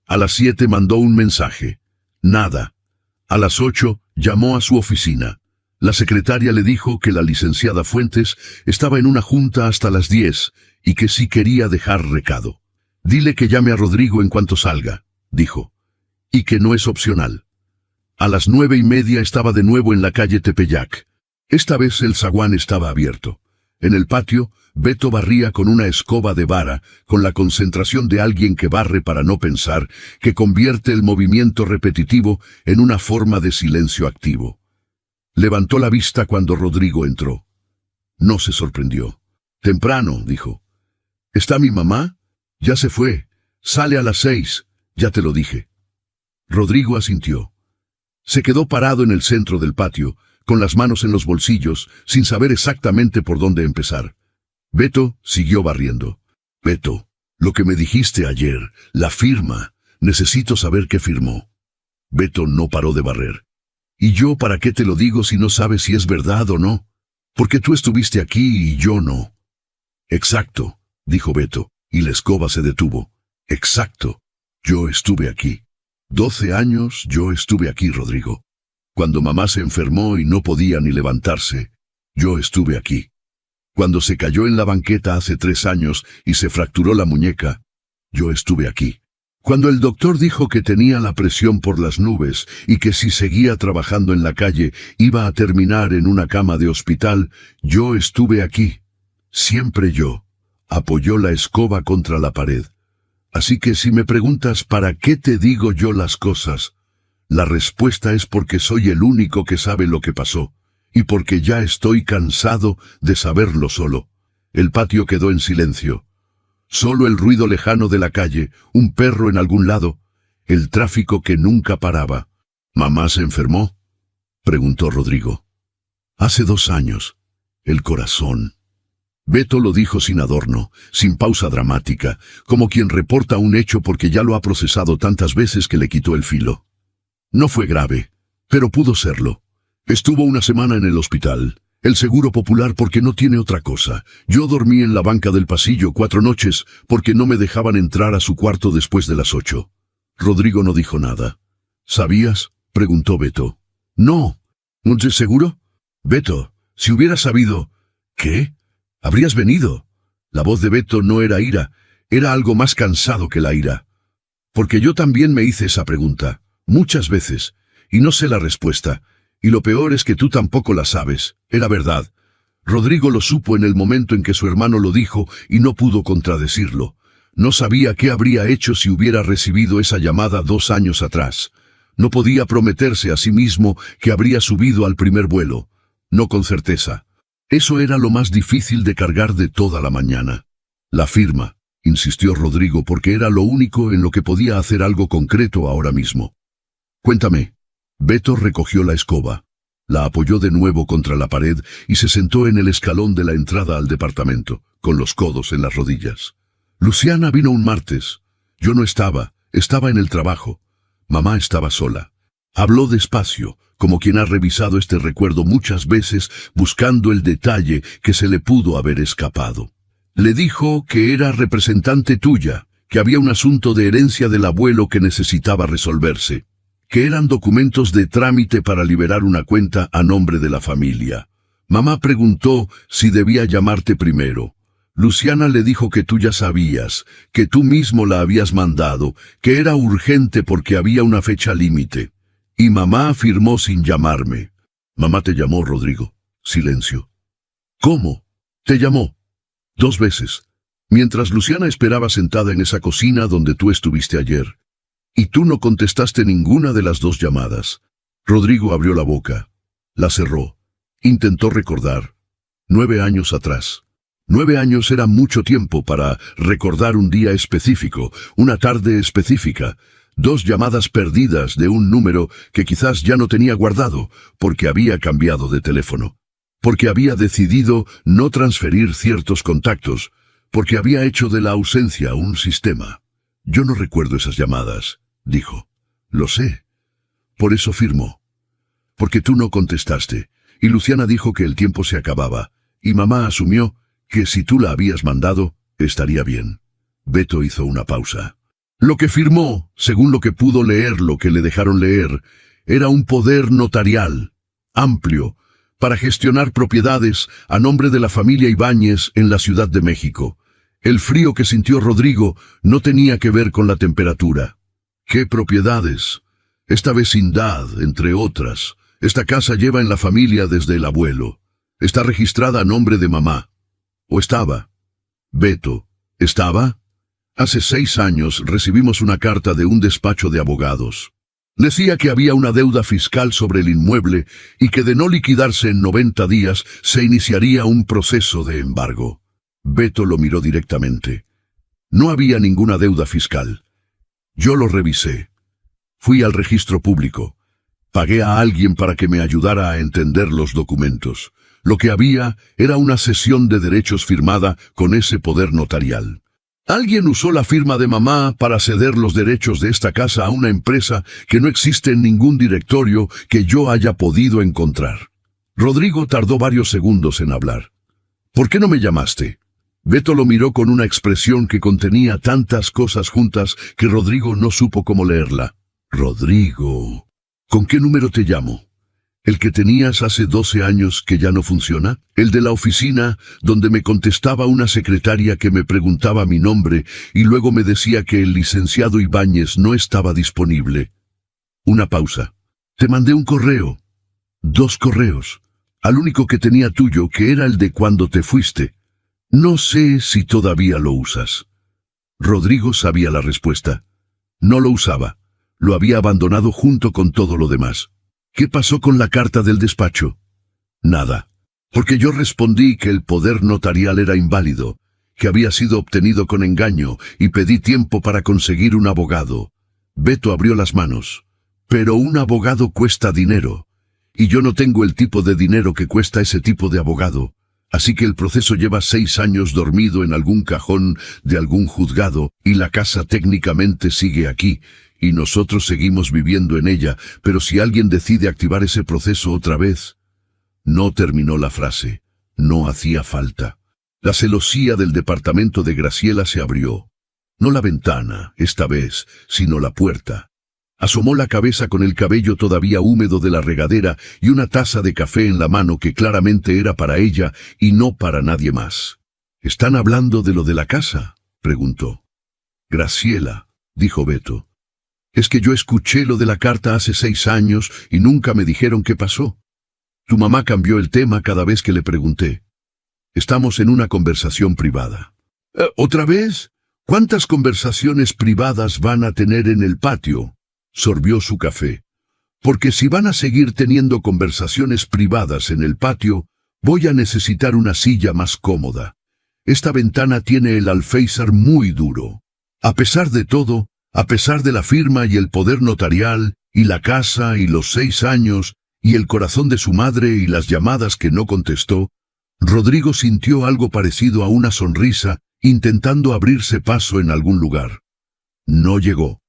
A las 7 mandó un mensaje. Nada. A las 8 llamó a su oficina. La secretaria le dijo que la licenciada Fuentes estaba en una junta hasta las 10 y que sí quería dejar recado. «Dile que llame a Rodrigo en cuanto salga», dijo, «y que no es opcional». A las 9:30 estaba de nuevo en la calle Tepeyac. Esta vez el zaguán estaba abierto. En el patio, Beto barría con una escoba de vara, con la concentración de alguien que barre para no pensar, que convierte el movimiento repetitivo en una forma de silencio activo. Levantó la vista cuando Rodrigo entró. No se sorprendió. Temprano, dijo. ¿Está mi mamá? Ya se fue. Sale a las 6, ya te lo dije. Rodrigo asintió. Se quedó parado en el centro del patio, con las manos en los bolsillos, sin saber exactamente por dónde empezar. Beto siguió barriendo. Beto, lo que me dijiste ayer, la firma, necesito saber qué firmó. Beto no paró de barrer. ¿Y yo para qué te lo digo si no sabes si es verdad o no? Porque tú estuviste aquí y yo no. Exacto, dijo Beto, y la escoba se detuvo. Exacto, yo estuve aquí. 12 años yo estuve aquí, Rodrigo. Cuando mamá se enfermó y no podía ni levantarse, yo estuve aquí. Cuando se cayó en la banqueta hace 3 años y se fracturó la muñeca, yo estuve aquí. Cuando el doctor dijo que tenía la presión por las nubes y que si seguía trabajando en la calle iba a terminar en una cama de hospital, yo estuve aquí. Siempre yo. Apoyó la escoba contra la pared. Así que si me preguntas para qué te digo yo las cosas, la respuesta es porque soy el único que sabe lo que pasó, y porque ya estoy cansado de saberlo solo. El patio quedó en silencio. Solo el ruido lejano de la calle, un perro en algún lado, el tráfico que nunca paraba. ¿Mamá se enfermó?, preguntó Rodrigo. Hace 2 años. El corazón. Beto lo dijo sin adorno, sin pausa dramática, como quien reporta un hecho porque ya lo ha procesado tantas veces que le quitó el filo. No fue grave, pero pudo serlo. Estuvo 1 semana en el hospital. El seguro popular porque no tiene otra cosa. Yo dormí en la banca del pasillo 4 noches porque no me dejaban entrar a su cuarto después de las 8. Rodrigo no dijo nada. ¿Sabías?, preguntó Beto. No. ¿No estás seguro? Beto, si hubieras sabido... ¿Qué? Habrías venido. La voz de Beto no era ira, era algo más cansado que la ira. Porque yo también me hice esa pregunta, muchas veces, y no sé la respuesta, y lo peor es que tú tampoco la sabes, era verdad. Rodrigo lo supo en el momento en que su hermano lo dijo y no pudo contradecirlo. No sabía qué habría hecho si hubiera recibido esa llamada 2 años atrás. No podía prometerse a sí mismo que habría subido al primer vuelo. No con certeza. Eso era lo más difícil de cargar de toda la mañana. La firma, insistió Rodrigo, porque era lo único en lo que podía hacer algo concreto ahora mismo. Cuéntame. Beto recogió la escoba, la apoyó de nuevo contra la pared y se sentó en el escalón de la entrada al departamento, con los codos en las rodillas. Luciana vino un martes. Yo no estaba en el trabajo. Mamá estaba sola. Habló despacio, como quien ha revisado este recuerdo muchas veces buscando el detalle que se le pudo haber escapado. Le dijo que era representante tuya, que había un asunto de herencia del abuelo que necesitaba resolverse, que eran documentos de trámite para liberar una cuenta a nombre de la familia. Mamá preguntó si debía llamarte primero. Luciana le dijo que tú ya sabías, que tú mismo la habías mandado, que era urgente porque había una fecha límite. Y mamá afirmó sin llamarme. Mamá te llamó, Rodrigo. Silencio. ¿Cómo? ¿Te llamó? 2 veces. Mientras Luciana esperaba sentada en esa cocina donde tú estuviste ayer. Y tú no contestaste ninguna de las 2 llamadas. Rodrigo abrió la boca. La cerró. Intentó recordar. 9 años atrás. 9 años era mucho tiempo para recordar un día específico, una tarde específica. 2 llamadas perdidas de un número que quizás ya no tenía guardado, porque había cambiado de teléfono, porque había decidido no transferir ciertos contactos, porque había hecho de la ausencia un sistema. Yo no recuerdo esas llamadas, dijo. Lo sé. Por eso firmó. Porque tú no contestaste, y Luciana dijo que el tiempo se acababa, y mamá asumió que si tú la habías mandado, estaría bien. Beto hizo una pausa. Lo que firmó, según lo que pudo leer, lo que le dejaron leer, era un poder notarial, amplio, para gestionar propiedades a nombre de la familia Ibáñez en la Ciudad de México. El frío que sintió Rodrigo no tenía que ver con la temperatura. ¿Qué propiedades? Esta vecindad, entre otras. Esta casa lleva en la familia desde el abuelo. Está registrada a nombre de mamá. ¿O estaba? Beto, ¿estaba? Hace 6 años recibimos una carta de un despacho de abogados. Decía que había una deuda fiscal sobre el inmueble y que de no liquidarse en 90 días se iniciaría un proceso de embargo. Beto lo miró directamente. No había ninguna deuda fiscal. Yo lo revisé. Fui al registro público. Pagué a alguien para que me ayudara a entender los documentos. Lo que había era una cesión de derechos firmada con ese poder notarial. Alguien usó la firma de mamá para ceder los derechos de esta casa a una empresa que no existe en ningún directorio que yo haya podido encontrar. Rodrigo tardó varios segundos en hablar. ¿Por qué no me llamaste? Beto lo miró con una expresión que contenía tantas cosas juntas que Rodrigo no supo cómo leerla. Rodrigo, ¿con qué número te llamo? ¿El que tenías hace 12 años que ya no funciona? ¿El de la oficina, donde me contestaba una secretaria que me preguntaba mi nombre y luego me decía que el licenciado Ibáñez no estaba disponible? Una pausa. Te mandé un correo. 2 correos. Al único que tenía tuyo, que era el de cuando te fuiste. No sé si todavía lo usas. Rodrigo sabía la respuesta. No lo usaba. Lo había abandonado junto con todo lo demás. ¿Qué pasó con la carta del despacho? Nada. Porque yo respondí que el poder notarial era inválido, que había sido obtenido con engaño y pedí tiempo para conseguir un abogado. Beto abrió las manos. Pero un abogado cuesta dinero. Y yo no tengo el tipo de dinero que cuesta ese tipo de abogado. Así que el proceso lleva 6 años dormido en algún cajón de algún juzgado y la casa técnicamente sigue aquí. Y nosotros seguimos viviendo en ella, pero si alguien decide activar ese proceso otra vez... No terminó la frase. No hacía falta. La celosía del departamento de Graciela se abrió. No la ventana, esta vez, sino la puerta. Asomó la cabeza con el cabello todavía húmedo de la regadera y una taza de café en la mano que claramente era para ella y no para nadie más. ¿Están hablando de lo de la casa?, preguntó. Graciela, dijo Beto. Es que yo escuché lo de la carta hace 6 años y nunca me dijeron qué pasó. Tu mamá cambió el tema cada vez que le pregunté. Estamos en una conversación privada. ¿Otra vez? ¿Cuántas conversaciones privadas van a tener en el patio? Sorbió su café. Porque si van a seguir teniendo conversaciones privadas en el patio, voy a necesitar una silla más cómoda. Esta ventana tiene el alféizar muy duro. A pesar de todo, a pesar de la firma y el poder notarial, y la casa y los 6 años, y el corazón de su madre y las llamadas que no contestó, Rodrigo sintió algo parecido a una sonrisa, intentando abrirse paso en algún lugar. No llegó,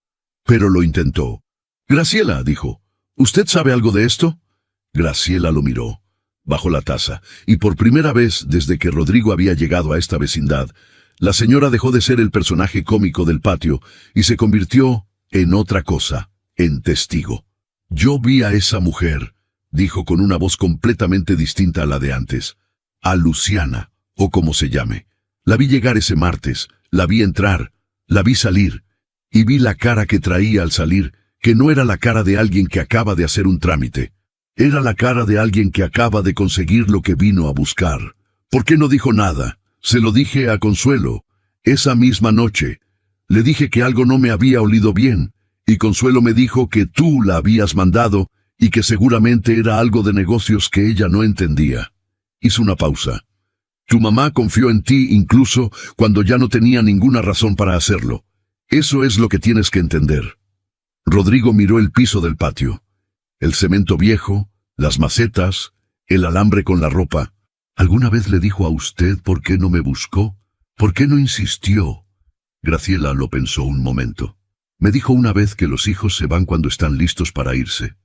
pero lo intentó. Graciela, dijo, ¿usted sabe algo de esto? Graciela lo miró. Bajó la taza, y por primera vez desde que Rodrigo había llegado a esta vecindad, la señora dejó de ser el personaje cómico del patio y se convirtió en otra cosa, en testigo. Yo vi a esa mujer, dijo con una voz completamente distinta a la de antes, a Luciana, o como se llame. La vi llegar ese martes, la vi entrar, la vi salir, y vi la cara que traía al salir, que no era la cara de alguien que acaba de hacer un trámite. Era la cara de alguien que acaba de conseguir lo que vino a buscar. ¿Por qué no dijo nada? Se lo dije a Consuelo, esa misma noche. Le dije que algo no me había olido bien, y Consuelo me dijo que tú la habías mandado, y que seguramente era algo de negocios que ella no entendía. Hizo una pausa. Tu mamá confió en ti incluso cuando ya no tenía ninguna razón para hacerlo. Eso es lo que tienes que entender. Rodrigo miró el piso del patio. El cemento viejo, las macetas, el alambre con la ropa. ¿Alguna vez le dijo a usted por qué no me buscó? ¿Por qué no insistió? Graciela lo pensó un momento. Me dijo una vez que los hijos se van cuando están listos para irse.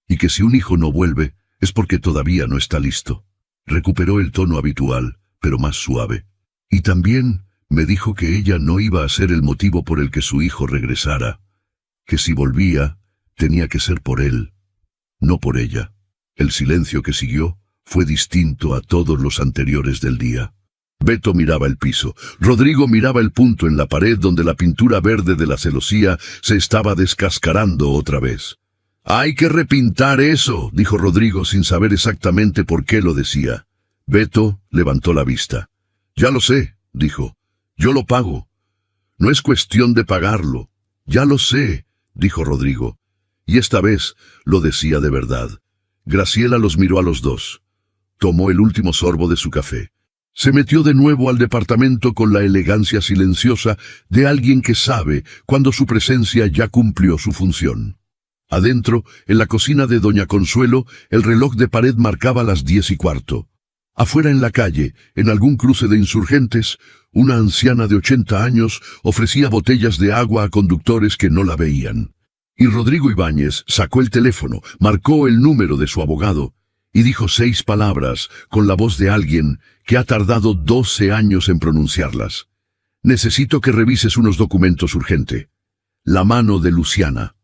Y que si un hijo no vuelve, es porque todavía no está listo. Recuperó el tono habitual, pero más suave. Y también me dijo que ella no iba a ser el motivo por el que su hijo regresara. Que si volvía, tenía que ser por él, no por ella. El silencio que siguió fue distinto a todos los anteriores del día. Beto miraba el piso. Rodrigo miraba el punto en la pared donde la pintura verde de la celosía se estaba descascarando otra vez. «Hay que repintar eso», dijo Rodrigo sin saber exactamente por qué lo decía. Beto levantó la vista. Ya lo sé, dijo. Yo lo pago. No es cuestión de pagarlo. Ya lo sé, dijo Rodrigo. Y esta vez lo decía de verdad. Graciela los miró a los dos. Tomó el último sorbo de su café. Se metió de nuevo al departamento con la elegancia silenciosa de alguien que sabe cuando su presencia ya cumplió su función. Adentro, en la cocina de doña Consuelo, el reloj de pared marcaba las 10:15. Afuera en la calle, en algún cruce de insurgentes, una anciana de 80 años ofrecía botellas de agua a conductores que no la veían. Y Rodrigo Ibáñez sacó el teléfono, marcó el número de su abogado y dijo 6 palabras con la voz de alguien que ha tardado 12 años en pronunciarlas. Necesito que revises unos documentos urgente. La mano de Luciana.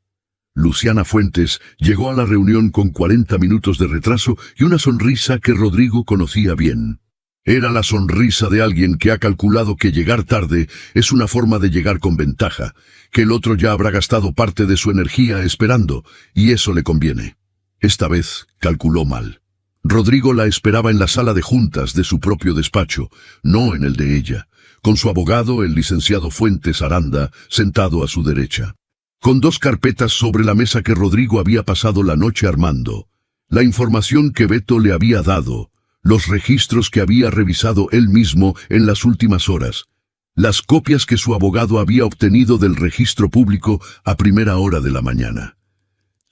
Luciana Fuentes llegó a la reunión con 40 minutos de retraso y una sonrisa que Rodrigo conocía bien. Era la sonrisa de alguien que ha calculado que llegar tarde es una forma de llegar con ventaja, que el otro ya habrá gastado parte de su energía esperando, y eso le conviene. Esta vez calculó mal. Rodrigo la esperaba en la sala de juntas de su propio despacho, no en el de ella, con su abogado, el licenciado Fuentes Aranda, sentado a su derecha. Con 2 carpetas sobre la mesa que Rodrigo había pasado la noche armando, la información que Beto le había dado, los registros que había revisado él mismo en las últimas horas, las copias que su abogado había obtenido del registro público a primera hora de la mañana.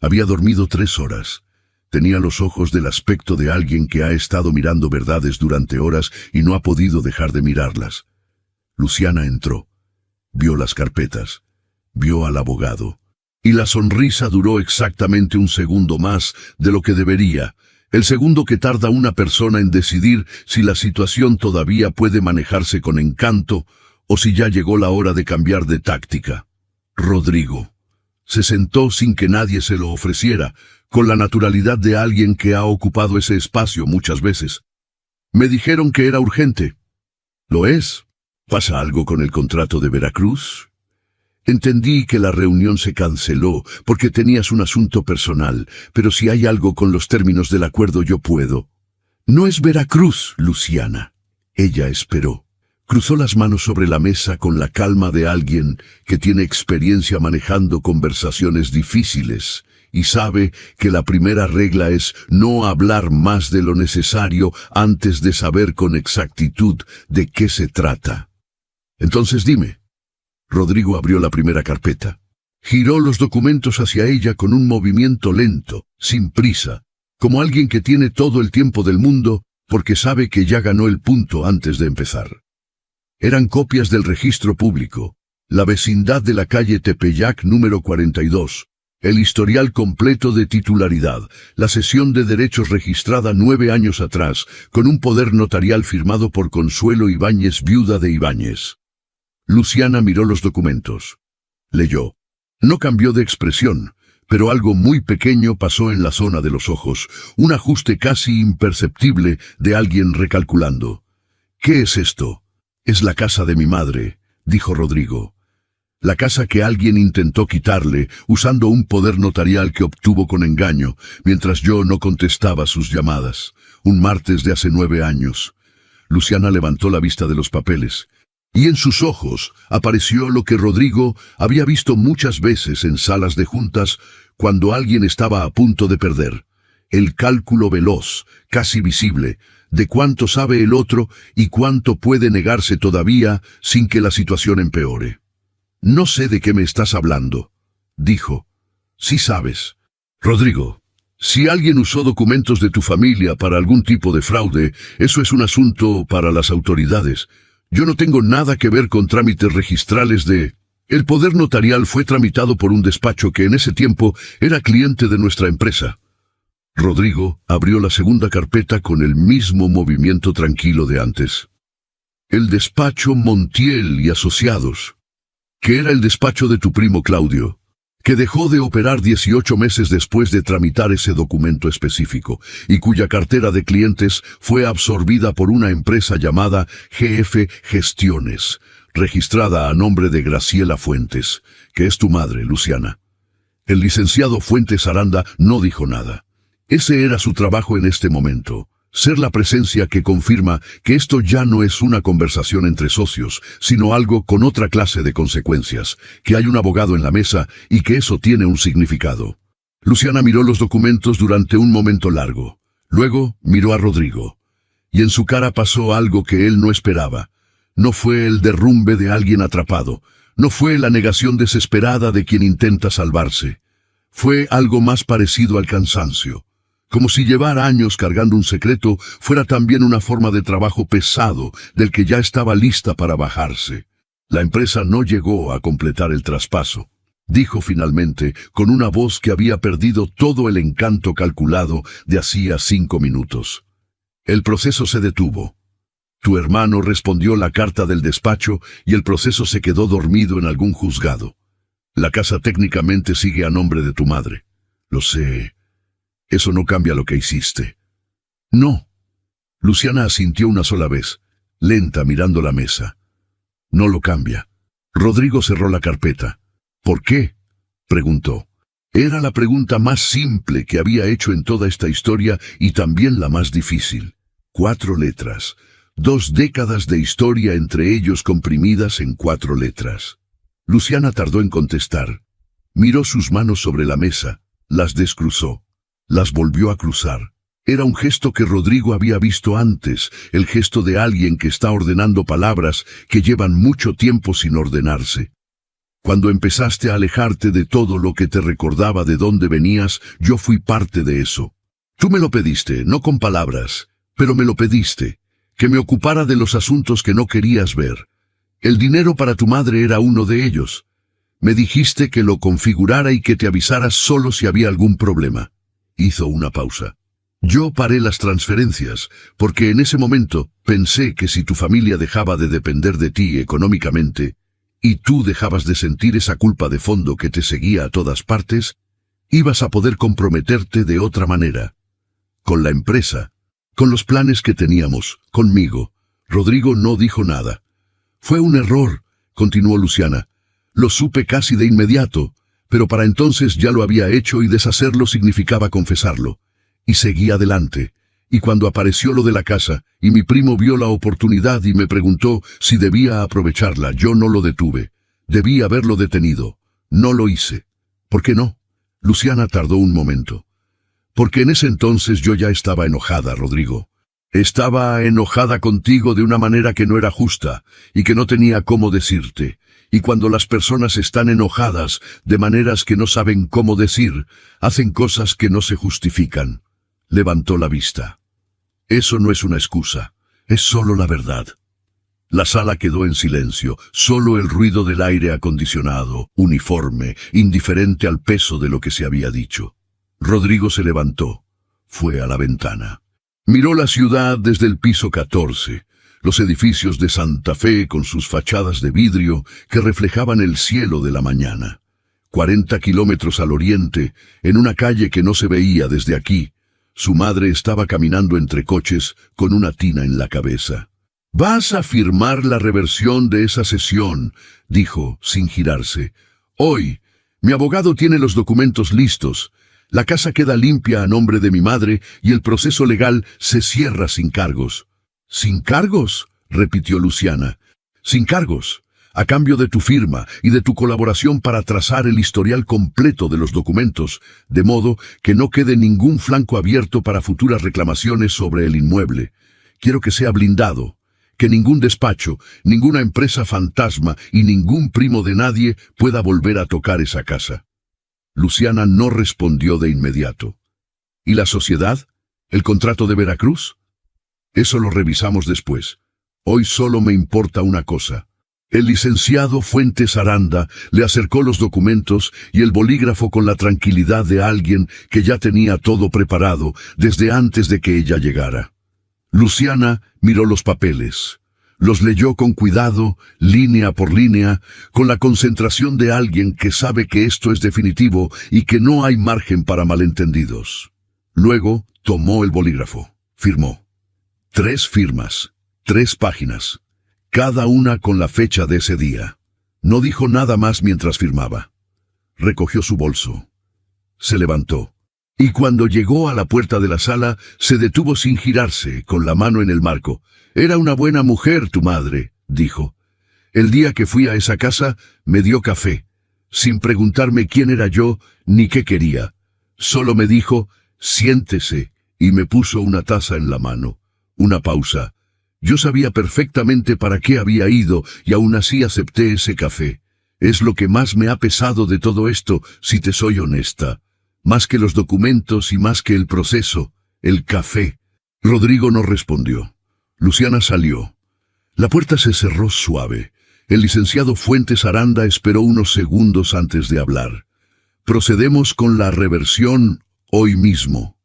Había dormido 3 horas. Tenía los ojos del aspecto de alguien que ha estado mirando verdades durante horas y no ha podido dejar de mirarlas. Luciana entró. Vio las carpetas. Vio al abogado. Y la sonrisa duró exactamente un segundo más de lo que debería, el segundo que tarda una persona en decidir si la situación todavía puede manejarse con encanto o si ya llegó la hora de cambiar de táctica. Rodrigo se sentó sin que nadie se lo ofreciera, con la naturalidad de alguien que ha ocupado ese espacio muchas veces. Me dijeron que era urgente. ¿Lo es? ¿Pasa algo con el contrato de Veracruz? Entendí que la reunión se canceló porque tenías un asunto personal, pero si hay algo con los términos del acuerdo yo puedo. No es Veracruz, Luciana. Ella esperó. Cruzó las manos sobre la mesa con la calma de alguien que tiene experiencia manejando conversaciones difíciles y sabe que la primera regla es no hablar más de lo necesario antes de saber con exactitud de qué se trata. Entonces dime. Rodrigo abrió la primera carpeta. Giró los documentos hacia ella con un movimiento lento, sin prisa, como alguien que tiene todo el tiempo del mundo porque sabe que ya ganó el punto antes de empezar. Eran copias del registro público, la vecindad de la calle Tepeyac número 42, el historial completo de titularidad, la cesión de derechos registrada 9 años atrás, con un poder notarial firmado por Consuelo Ibáñez, viuda de Ibáñez. Luciana miró los documentos. Leyó. No cambió de expresión, pero algo muy pequeño pasó en la zona de los ojos, un ajuste casi imperceptible de alguien recalculando. ¿Qué es esto? Es la casa de mi madre, dijo Rodrigo. La casa que alguien intentó quitarle usando un poder notarial que obtuvo con engaño, mientras yo no contestaba sus llamadas. Un martes de hace 9 años. Luciana levantó la vista de los papeles. Y en sus ojos apareció lo que Rodrigo había visto muchas veces en salas de juntas cuando alguien estaba a punto de perder. El cálculo veloz, casi visible, de cuánto sabe el otro y cuánto puede negarse todavía sin que la situación empeore. No sé de qué me estás hablando, dijo. Sí sabes. Rodrigo, si alguien usó documentos de tu familia para algún tipo de fraude, eso es un asunto para las autoridades. Yo no tengo nada que ver con trámites registrales de... El poder notarial fue tramitado por un despacho que en ese tiempo era cliente de nuestra empresa. Rodrigo abrió la segunda carpeta con el mismo movimiento tranquilo de antes. El despacho Montiel y Asociados, que era el despacho de tu primo Claudio, que dejó de operar 18 meses después de tramitar ese documento específico, y cuya cartera de clientes fue absorbida por una empresa llamada GF Gestiones, registrada a nombre de Graciela Fuentes, que es tu madre, Luciana. El licenciado Fuentes Aranda no dijo nada. Ese era su trabajo en este momento, Ser la presencia que confirma que esto ya no es una conversación entre socios, sino algo con otra clase de consecuencias, que hay un abogado en la mesa y que eso tiene un significado. Luciana miró los documentos durante un momento largo. Luego miró a Rodrigo. Y en su cara pasó algo que él no esperaba. No fue el derrumbe de alguien atrapado. No fue la negación desesperada de quien intenta salvarse. Fue algo más parecido al cansancio. Como si llevar años cargando un secreto fuera también una forma de trabajo pesado del que ya estaba lista para bajarse. La empresa no llegó a completar el traspaso, dijo finalmente con una voz que había perdido todo el encanto calculado de hacía 5 minutos. El proceso se detuvo. Tu hermano respondió la carta del despacho y el proceso se quedó dormido en algún juzgado. La casa técnicamente sigue a nombre de tu madre. Lo sé. Eso no cambia lo que hiciste. No. Luciana asintió una sola vez, lenta mirando la mesa. No lo cambia. Rodrigo cerró la carpeta. ¿Por qué?, preguntó. Era la pregunta más simple que había hecho en toda esta historia y también la más difícil. 4 letras. 2 décadas de historia entre ellos comprimidas en 4 letras. Luciana tardó en contestar. Miró sus manos sobre la mesa, las descruzó. Las volvió a cruzar. Era un gesto que Rodrigo había visto antes, el gesto de alguien que está ordenando palabras que llevan mucho tiempo sin ordenarse. Cuando empezaste a alejarte de todo lo que te recordaba de dónde venías, yo fui parte de eso. Tú me lo pediste, no con palabras, pero me lo pediste, que me ocupara de los asuntos que no querías ver. El dinero para tu madre era uno de ellos. Me dijiste que lo configurara y que te avisara solo si había algún problema. Hizo una pausa. Yo paré las transferencias, porque en ese momento pensé que si tu familia dejaba de depender de ti económicamente, y tú dejabas de sentir esa culpa de fondo que te seguía a todas partes, ibas a poder comprometerte de otra manera. Con la empresa, con los planes que teníamos, conmigo. Rodrigo no dijo nada. Fue un error, continuó Luciana. Lo supe casi de inmediato, pero para entonces ya lo había hecho y deshacerlo significaba confesarlo. Y seguí adelante. Y cuando apareció lo de la casa, y mi primo vio la oportunidad y me preguntó si debía aprovecharla, yo no lo detuve. Debí haberlo detenido. No lo hice. ¿Por qué no? Luciana tardó un momento. Porque en ese entonces yo ya estaba enojada, Rodrigo. Estaba enojada contigo de una manera que no era justa, y que no tenía cómo decirte. Y cuando las personas están enojadas, de maneras que no saben cómo decir, hacen cosas que no se justifican. Levantó la vista. Eso no es una excusa, es solo la verdad. La sala quedó en silencio, solo el ruido del aire acondicionado, uniforme, indiferente al peso de lo que se había dicho. Rodrigo se levantó, fue a la ventana. Miró la ciudad desde el piso 14. Los edificios de Santa Fe con sus fachadas de vidrio que reflejaban el cielo de la mañana. 40 kilómetros al oriente, en una calle que no se veía desde aquí, su madre estaba caminando entre coches con una tina en la cabeza. «Vas a firmar la reversión de esa sesión», dijo, sin girarse. «Hoy, mi abogado tiene los documentos listos. La casa queda limpia a nombre de mi madre y el proceso legal se cierra sin cargos». «¿Sin cargos?», repitió Luciana. «Sin cargos, a cambio de tu firma y de tu colaboración para trazar el historial completo de los documentos, de modo que no quede ningún flanco abierto para futuras reclamaciones sobre el inmueble. Quiero que sea blindado, que ningún despacho, ninguna empresa fantasma y ningún primo de nadie pueda volver a tocar esa casa». Luciana no respondió de inmediato. «¿Y la sociedad? ¿El contrato de Veracruz?» «Eso lo revisamos después. Hoy solo me importa una cosa». El licenciado Fuentes Aranda le acercó los documentos y el bolígrafo con la tranquilidad de alguien que ya tenía todo preparado desde antes de que ella llegara. Luciana miró los papeles. Los leyó con cuidado, línea por línea, con la concentración de alguien que sabe que esto es definitivo y que no hay margen para malentendidos. Luego tomó el bolígrafo. Firmó. 3 firmas, 3 páginas, cada una con la fecha de ese día. No dijo nada más mientras firmaba. Recogió su bolso. Se levantó. Y cuando llegó a la puerta de la sala, se detuvo sin girarse, con la mano en el marco. «Era una buena mujer tu madre», dijo. «El día que fui a esa casa, me dio café, sin preguntarme quién era yo ni qué quería. Solo me dijo, siéntese, y me puso una taza en la mano. Una pausa. Yo sabía perfectamente para qué había ido y aún así acepté ese café. Es lo que más me ha pesado de todo esto, si te soy honesta. Más que los documentos y más que el proceso, el café». Rodrigo no respondió. Luciana salió. La puerta se cerró suave. El licenciado Fuentes Aranda esperó unos segundos antes de hablar. «Procedemos con la reversión hoy mismo».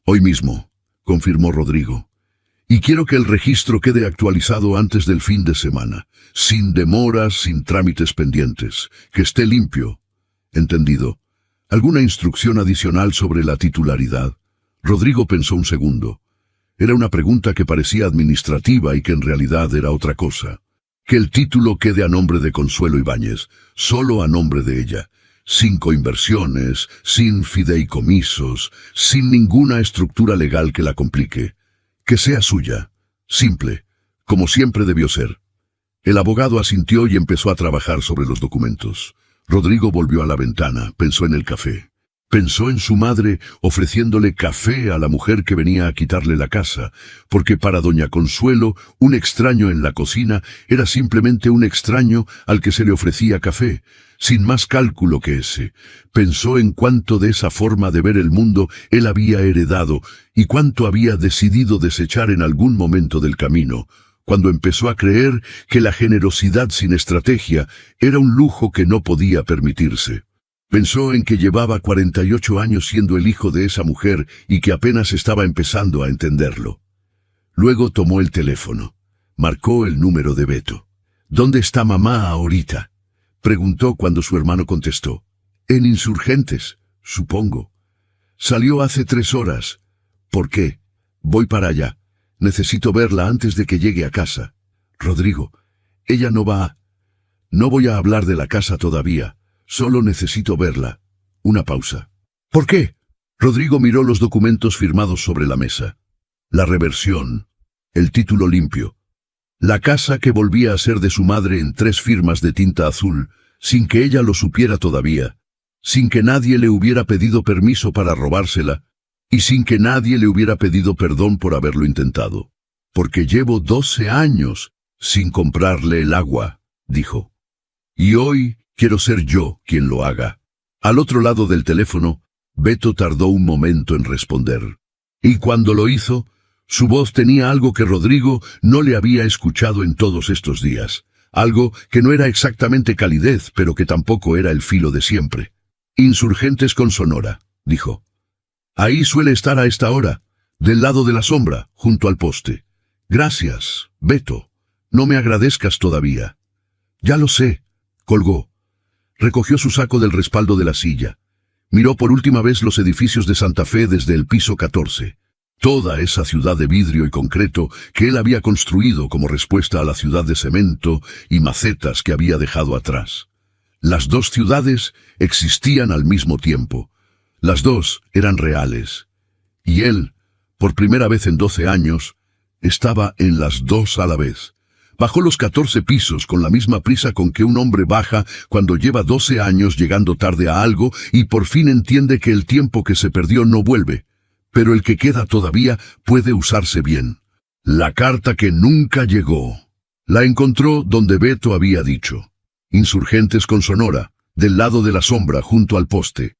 «Hoy mismo», confirmó Rodrigo. «Y quiero que el registro quede actualizado antes del fin de semana, sin demoras, sin trámites pendientes, que esté limpio». «Entendido. ¿Alguna instrucción adicional sobre la titularidad?» Rodrigo pensó un segundo. Era una pregunta que parecía administrativa y que en realidad era otra cosa. «Que el título quede a nombre de Consuelo Ibáñez, solo a nombre de ella, sin coinversiones, sin fideicomisos, sin ninguna estructura legal que la complique. Que sea suya, simple, como siempre debió ser». El abogado asintió y empezó a trabajar sobre los documentos. Rodrigo volvió a la ventana, pensó en el café. Pensó en su madre ofreciéndole café a la mujer que venía a quitarle la casa, porque para doña Consuelo, un extraño en la cocina era simplemente un extraño al que se le ofrecía café, sin más cálculo que ese. Pensó en cuánto de esa forma de ver el mundo él había heredado y cuánto había decidido desechar en algún momento del camino, cuando empezó a creer que la generosidad sin estrategia era un lujo que no podía permitirse. Pensó en que llevaba 48 años siendo el hijo de esa mujer y que apenas estaba empezando a entenderlo. Luego tomó el teléfono. Marcó el número de Beto. «¿Dónde está mamá ahorita?», preguntó cuando su hermano contestó. «En Insurgentes, supongo. Salió hace 3 horas. ¿Por qué? Voy para allá. Necesito verla antes de que llegue a casa». «Rodrigo, ella no va. No voy a hablar de la casa todavía. Solo necesito verla». Una pausa. «¿Por qué?». Rodrigo miró los documentos firmados sobre la mesa. La reversión. El título limpio. La casa que volvía a ser de su madre en 3 firmas de tinta azul, sin que ella lo supiera todavía, sin que nadie le hubiera pedido permiso para robársela, y sin que nadie le hubiera pedido perdón por haberlo intentado. «Porque llevo 12 años sin comprarle el agua», dijo. «Y hoy quiero ser yo quien lo haga». Al otro lado del teléfono, Beto tardó un momento en responder. Y cuando lo hizo, su voz tenía algo que Rodrigo no le había escuchado en todos estos días. Algo que no era exactamente calidez, pero que tampoco era el filo de siempre. «Insurgentes con Sonora», dijo. «Ahí suele estar a esta hora, del lado de la sombra, junto al poste». «Gracias, Beto. No me agradezcas todavía». «Ya lo sé», colgó. Recogió su saco del respaldo de la silla. Miró por última vez los edificios de Santa Fe desde el piso 14. Toda esa ciudad de vidrio y concreto que él había construido como respuesta a la ciudad de cemento y macetas que había dejado atrás. Las 2 ciudades existían al mismo tiempo. Las 2 eran reales. Y él, por primera vez en 12 años, estaba en las 2 a la vez. Bajó los 14 pisos con la misma prisa con que un hombre baja cuando lleva 12 años llegando tarde a algo y por fin entiende que el tiempo que se perdió no vuelve, pero el que queda todavía puede usarse bien. La carta que nunca llegó. La encontró donde Beto había dicho. Insurgentes con Sonora, del lado de la sombra junto al poste.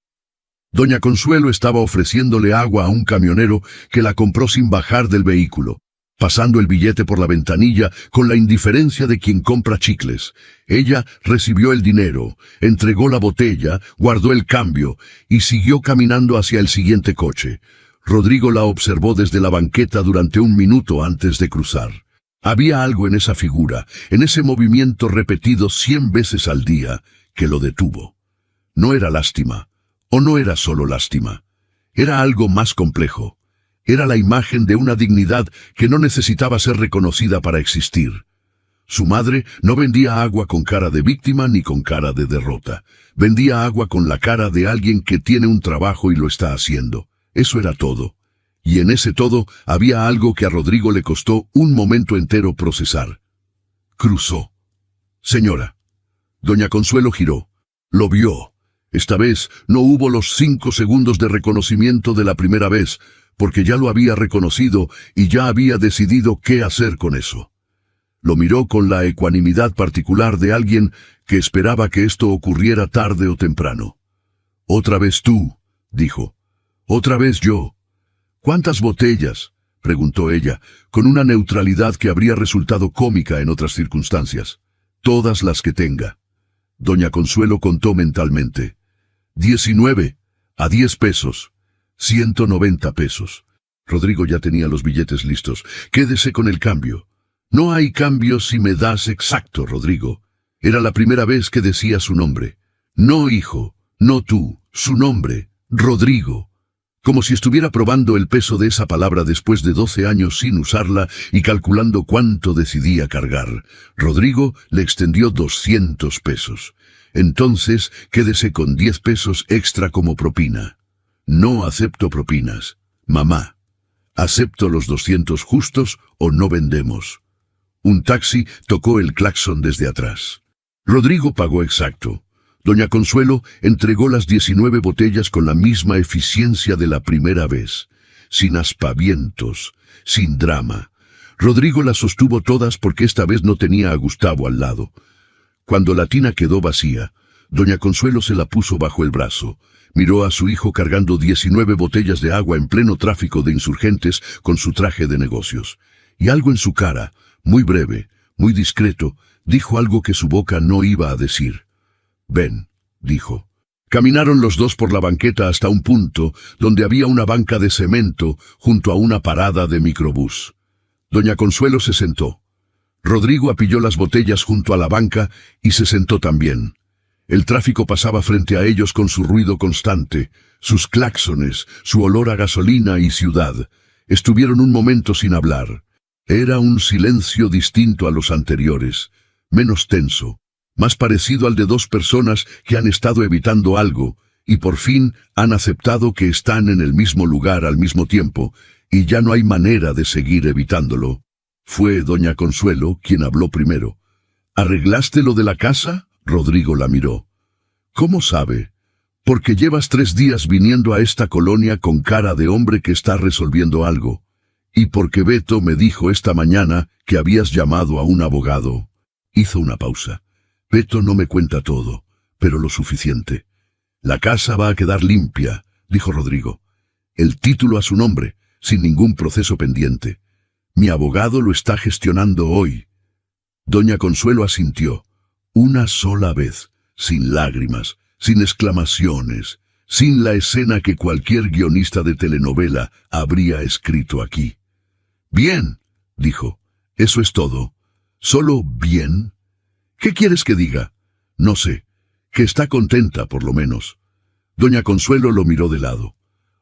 Doña Consuelo estaba ofreciéndole agua a un camionero que la compró sin bajar del vehículo, pasando el billete por la ventanilla con la indiferencia de quien compra chicles. Ella recibió el dinero, entregó la botella, guardó el cambio y siguió caminando hacia el siguiente coche. Rodrigo la observó desde la banqueta durante un minuto antes de cruzar. Había algo en esa figura, en ese movimiento repetido 100 veces al día, que lo detuvo. No era lástima, o no era solo lástima. Era algo más complejo. Era la imagen de una dignidad que no necesitaba ser reconocida para existir. Su madre no vendía agua con cara de víctima ni con cara de derrota. Vendía agua con la cara de alguien que tiene un trabajo y lo está haciendo. Eso era todo. Y en ese todo había algo que a Rodrigo le costó un momento entero procesar. Cruzó. Señora. Doña Consuelo giró. Lo vio. Esta vez no hubo los 5 segundos de reconocimiento de la primera vez, porque ya lo había reconocido y ya había decidido qué hacer con eso. Lo miró con la ecuanimidad particular de alguien que esperaba que esto ocurriera tarde o temprano. «Otra vez tú», dijo. «Otra vez yo». «¿Cuántas botellas?», preguntó ella, con una neutralidad que habría resultado cómica en otras circunstancias. «Todas las que tenga». Doña Consuelo contó mentalmente. 19, a 10 pesos. 190 pesos. Rodrigo ya tenía los billetes listos. «Quédese con el cambio». «No hay cambio si me das exacto, Rodrigo». Era la primera vez que decía su nombre. «No, hijo, no tú, su nombre, Rodrigo». Como si estuviera probando el peso de esa palabra después de 12 años sin usarla y calculando cuánto decidía cargar. Rodrigo le extendió 200 pesos. «Entonces, quédese con 10 pesos extra como propina». «No acepto propinas, mamá. Acepto los 200 justos o no vendemos». Un taxi tocó el claxon desde atrás. Rodrigo pagó exacto. Doña Consuelo entregó las 19 botellas con la misma eficiencia de la primera vez, sin aspavientos, sin drama. Rodrigo las sostuvo todas porque esta vez no tenía a Gustavo al lado. Cuando la tina quedó vacía, Doña Consuelo se la puso bajo el brazo. Miró a su hijo cargando 19 botellas de agua en pleno tráfico de insurgentes con su traje de negocios. Y algo en su cara, muy breve, muy discreto, dijo algo que su boca no iba a decir. «Ven», dijo. Caminaron los dos por la banqueta hasta un punto donde había una banca de cemento junto a una parada de microbús. Doña Consuelo se sentó. Rodrigo apilló las botellas junto a la banca y se sentó también. El tráfico pasaba frente a ellos con su ruido constante, sus claxones, su olor a gasolina y ciudad. Estuvieron un momento sin hablar. Era un silencio distinto a los anteriores, menos tenso, más parecido al de dos personas que han estado evitando algo, y por fin han aceptado que están en el mismo lugar al mismo tiempo, y ya no hay manera de seguir evitándolo. Fue doña Consuelo quien habló primero. «¿Arreglaste lo de la casa?», Rodrigo la miró. «¿Cómo sabe?». «Porque llevas 3 días viniendo a esta colonia con cara de hombre que está resolviendo algo. Y porque Beto me dijo esta mañana que habías llamado a un abogado». Hizo una pausa. «Beto no me cuenta todo, pero lo suficiente». «La casa va a quedar limpia», dijo Rodrigo. «El título a su nombre, sin ningún proceso pendiente. Mi abogado lo está gestionando hoy». Doña Consuelo asintió. Una sola vez, sin lágrimas, sin exclamaciones, sin la escena que cualquier guionista de telenovela habría escrito aquí. «Bien», dijo. «Eso es todo». «¿Solo bien? ¿Qué quieres que diga?» «No sé. Que está contenta, por lo menos». Doña Consuelo lo miró de lado.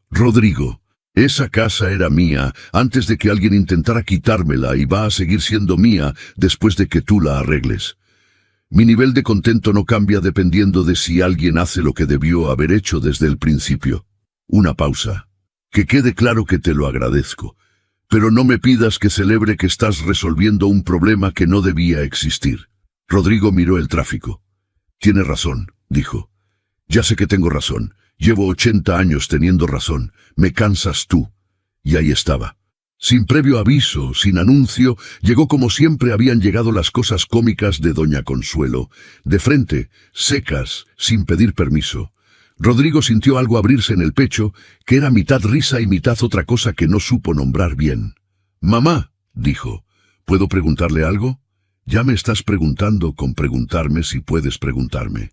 «Rodrigo, esa casa era mía antes de que alguien intentara quitármela y va a seguir siendo mía después de que tú la arregles. Mi nivel de contento no cambia dependiendo de si alguien hace lo que debió haber hecho desde el principio». Una pausa. «Que quede claro que te lo agradezco. Pero no me pidas que celebre que estás resolviendo un problema que no debía existir». Rodrigo miró el tráfico. «Tiene razón», dijo. «Ya sé que tengo razón. Llevo 80 años teniendo razón. Me cansas tú». Y ahí estaba. Sin previo aviso, sin anuncio, llegó como siempre habían llegado las cosas cómicas de doña Consuelo. De frente, secas, sin pedir permiso. Rodrigo sintió algo abrirse en el pecho, que era mitad risa y mitad otra cosa que no supo nombrar bien. «Mamá», dijo, «¿puedo preguntarle algo?» «Ya me estás preguntando con preguntarme si puedes preguntarme.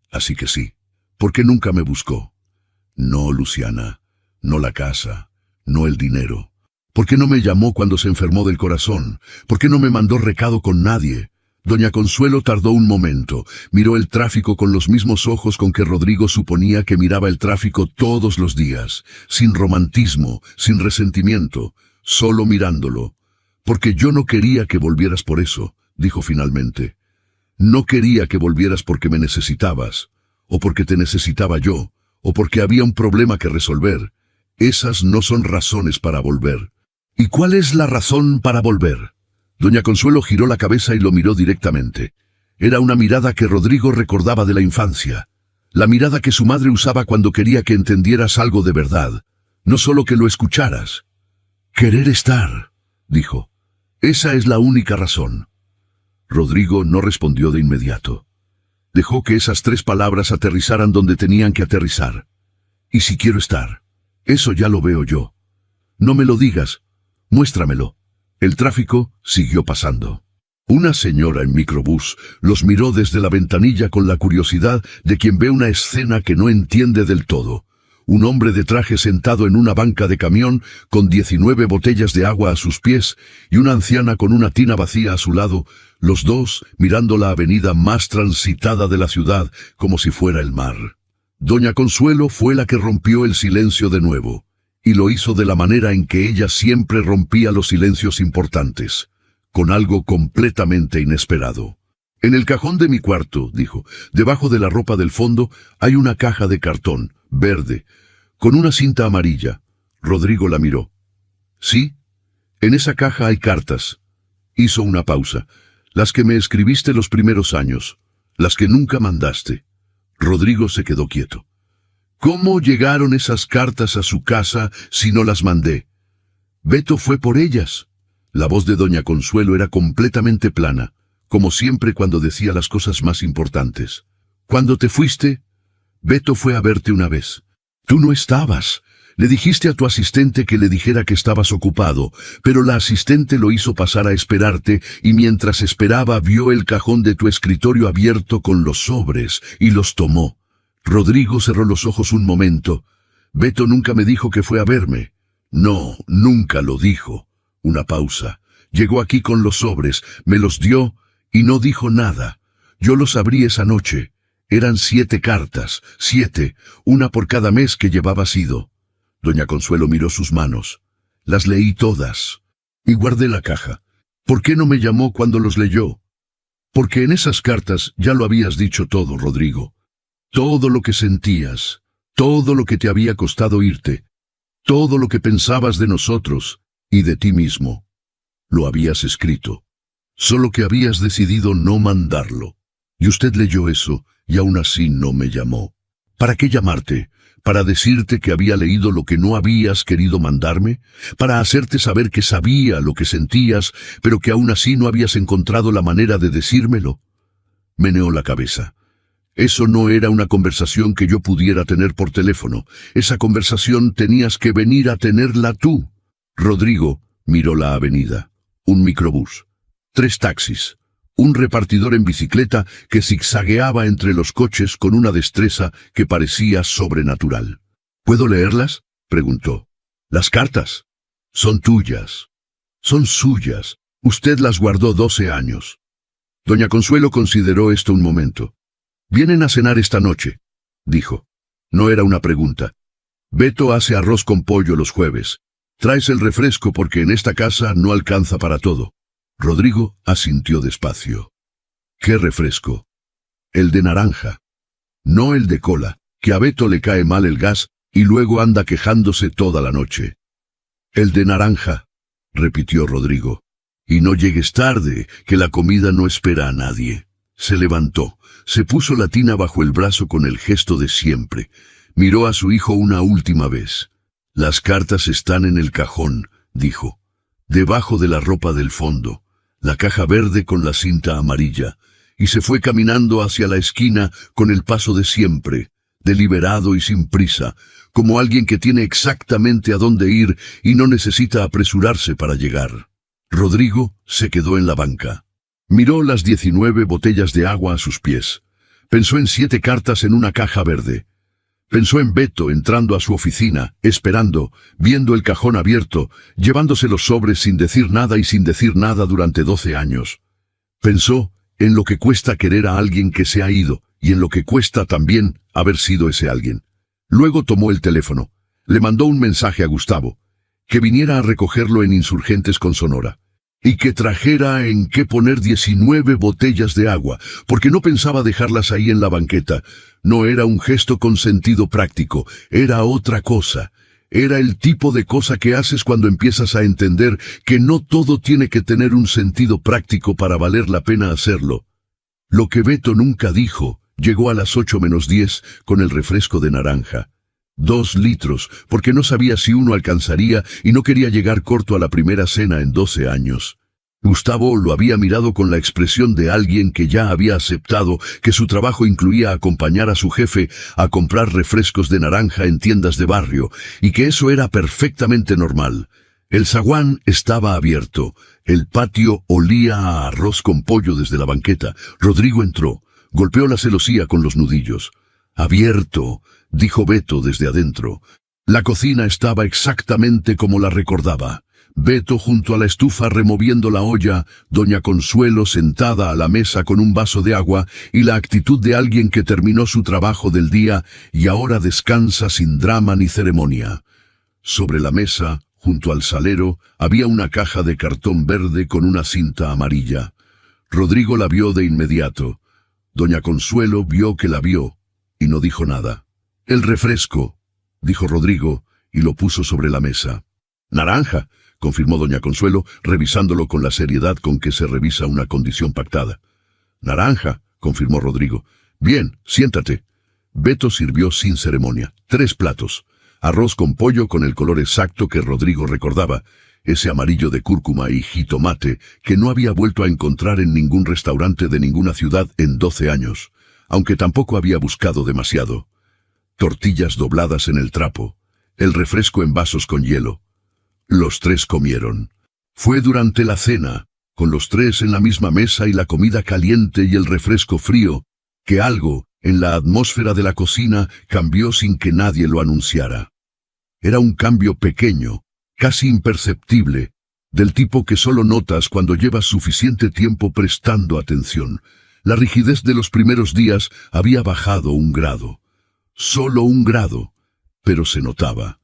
Así que sí. ¿Por qué nunca me buscó?» «No, Luciana. No la casa. No el dinero. ¿Por qué no me llamó cuando se enfermó del corazón? ¿Por qué no me mandó recado con nadie?» Doña Consuelo tardó un momento. Miró el tráfico con los mismos ojos con que Rodrigo suponía que miraba el tráfico todos los días, sin romantismo, sin resentimiento, solo mirándolo. «Porque yo no quería que volvieras por eso», dijo finalmente. No quería que volvieras porque me necesitabas, o porque te necesitaba yo, o porque había un problema que resolver. Esas no son razones para volver. ¿Y cuál es la razón para volver? Doña Consuelo giró la cabeza y lo miró directamente. Era una mirada que Rodrigo recordaba de la infancia. La mirada que su madre usaba cuando quería que entendieras algo de verdad, no solo que lo escucharas. Querer estar, dijo. Esa es la única razón. Rodrigo no respondió de inmediato. Dejó que esas 3 palabras aterrizaran donde tenían que aterrizar. ¿Y si quiero estar? Eso ya lo veo yo. No me lo digas, muéstramelo. El tráfico siguió pasando. Una señora en microbús los miró desde la ventanilla con la curiosidad de quien ve una escena que no entiende del todo. Un hombre de traje sentado en una banca de camión con 19 botellas de agua a sus pies y una anciana con una tina vacía a su lado, los dos mirando la avenida más transitada de la ciudad como si fuera el mar. Doña Consuelo fue la que rompió el silencio de nuevo, y lo hizo de la manera en que ella siempre rompía los silencios importantes, con algo completamente inesperado. En el cajón de mi cuarto, dijo, debajo de la ropa del fondo, hay una caja de cartón, verde, con una cinta amarilla. Rodrigo la miró. ¿Sí? En esa caja hay cartas. Hizo una pausa. Las que me escribiste los primeros años, las que nunca mandaste. Rodrigo se quedó quieto. ¿Cómo llegaron esas cartas a su casa si no las mandé? Beto fue por ellas. La voz de Doña Consuelo era completamente plana, como siempre cuando decía las cosas más importantes. Cuando te fuiste, Beto fue a verte una vez. Tú no estabas. Le dijiste a tu asistente que le dijera que estabas ocupado, pero la asistente lo hizo pasar a esperarte y mientras esperaba vio el cajón de tu escritorio abierto con los sobres y los tomó. Rodrigo cerró los ojos un momento. Beto nunca me dijo que fue a verme. No, nunca lo dijo. Una pausa. Llegó aquí con los sobres, me los dio y no dijo nada. Yo los abrí esa noche. Eran 7 cartas, 7, una por cada mes que llevabas ido. Doña Consuelo miró sus manos. Las leí todas. Y guardé la caja. ¿Por qué no me llamó cuando los leyó? Porque en esas cartas ya lo habías dicho todo, Rodrigo. Todo lo que sentías, todo lo que te había costado irte, todo lo que pensabas de nosotros y de ti mismo. Lo habías escrito. Solo que habías decidido no mandarlo. Y usted leyó eso, y aún así no me llamó. ¿Para qué llamarte? ¿Para decirte que había leído lo que no habías querido mandarme? ¿Para hacerte saber que sabía lo que sentías, pero que aún así no habías encontrado la manera de decírmelo? Meneó la cabeza. Eso no era una conversación que yo pudiera tener por teléfono. Esa conversación tenías que venir a tenerla tú. Rodrigo miró la avenida. Un microbús. 3 taxis. Un repartidor en bicicleta que zigzagueaba entre los coches con una destreza que parecía sobrenatural. ¿Puedo leerlas?, preguntó. Las cartas. Son tuyas. Son suyas. Usted las guardó 12 años. Doña Consuelo consideró esto un momento. Vienen a cenar esta noche, dijo. No era una pregunta. Beto hace arroz con pollo los jueves. Traes el refresco porque en esta casa no alcanza para todo. Rodrigo asintió despacio. ¿Qué refresco? El de naranja. No el de cola, que a Beto le cae mal el gas y luego anda quejándose toda la noche. El de naranja, repitió Rodrigo. Y no llegues tarde, que la comida no espera a nadie. Se levantó, se puso la tina bajo el brazo con el gesto de siempre. Miró a su hijo una última vez. Las cartas están en el cajón, dijo. Debajo de la ropa del fondo. La caja verde con la cinta amarilla, y se fue caminando hacia la esquina con el paso de siempre, deliberado y sin prisa, como alguien que tiene exactamente a dónde ir y no necesita apresurarse para llegar. Rodrigo se quedó en la banca. Miró las 19 botellas de agua a sus pies. Pensó en 7 cartas en una caja verde. Pensó en Beto entrando a su oficina, esperando, viendo el cajón abierto, llevándose los sobres sin decir nada y sin decir nada durante 12 años. Pensó en lo que cuesta querer a alguien que se ha ido, y en lo que cuesta también haber sido ese alguien. Luego tomó el teléfono. Le mandó un mensaje a Gustavo, que viniera a recogerlo en Insurgentes con Sonora. y que trajera en qué poner 19 botellas de agua, porque no pensaba dejarlas ahí en la banqueta. No era un gesto con sentido práctico, era otra cosa. Era el tipo de cosa que haces cuando empiezas a entender que no todo tiene que tener un sentido práctico para valer la pena hacerlo. Lo que Beto nunca dijo, llegó a las 8:10 con el refresco de naranja. 2 litros, porque no sabía si uno alcanzaría y no quería llegar corto a la primera cena en 12 años. Gustavo lo había mirado con la expresión de alguien que ya había aceptado que su trabajo incluía acompañar a su jefe a comprar refrescos de naranja en tiendas de barrio, y que eso era perfectamente normal. El zaguán estaba abierto. El patio olía a arroz con pollo desde la banqueta. Rodrigo entró. Golpeó la celosía con los nudillos. «Abierto», dijo Beto desde adentro. La cocina estaba exactamente como la recordaba. Beto junto a la estufa removiendo la olla, doña Consuelo sentada a la mesa con un vaso de agua y la actitud de alguien que terminó su trabajo del día y ahora descansa sin drama ni ceremonia. Sobre la mesa, junto al salero, había una caja de cartón verde con una cinta amarilla. Rodrigo la vio de inmediato. Doña Consuelo vio que la vio y no dijo nada. «El refresco», dijo Rodrigo y lo puso sobre la mesa. «Naranja», confirmó doña Consuelo, revisándolo con la seriedad con que se revisa una condición pactada. «Naranja», confirmó Rodrigo. «Bien, siéntate». Beto sirvió sin ceremonia. 3 platos. Arroz con pollo con el color exacto que Rodrigo recordaba, ese amarillo de cúrcuma y jitomate que no había vuelto a encontrar en ningún restaurante de ninguna ciudad en 12 años, aunque tampoco había buscado demasiado. Tortillas dobladas en el trapo, el refresco en vasos con hielo. Los 3 comieron. Fue durante la cena, con los 3 en la misma mesa y la comida caliente y el refresco frío, que algo, en la atmósfera de la cocina, cambió sin que nadie lo anunciara. Era un cambio pequeño, casi imperceptible, del tipo que solo notas cuando llevas suficiente tiempo prestando atención. La rigidez de los primeros días había bajado 1 grado. Solo 1 grado, pero se notaba.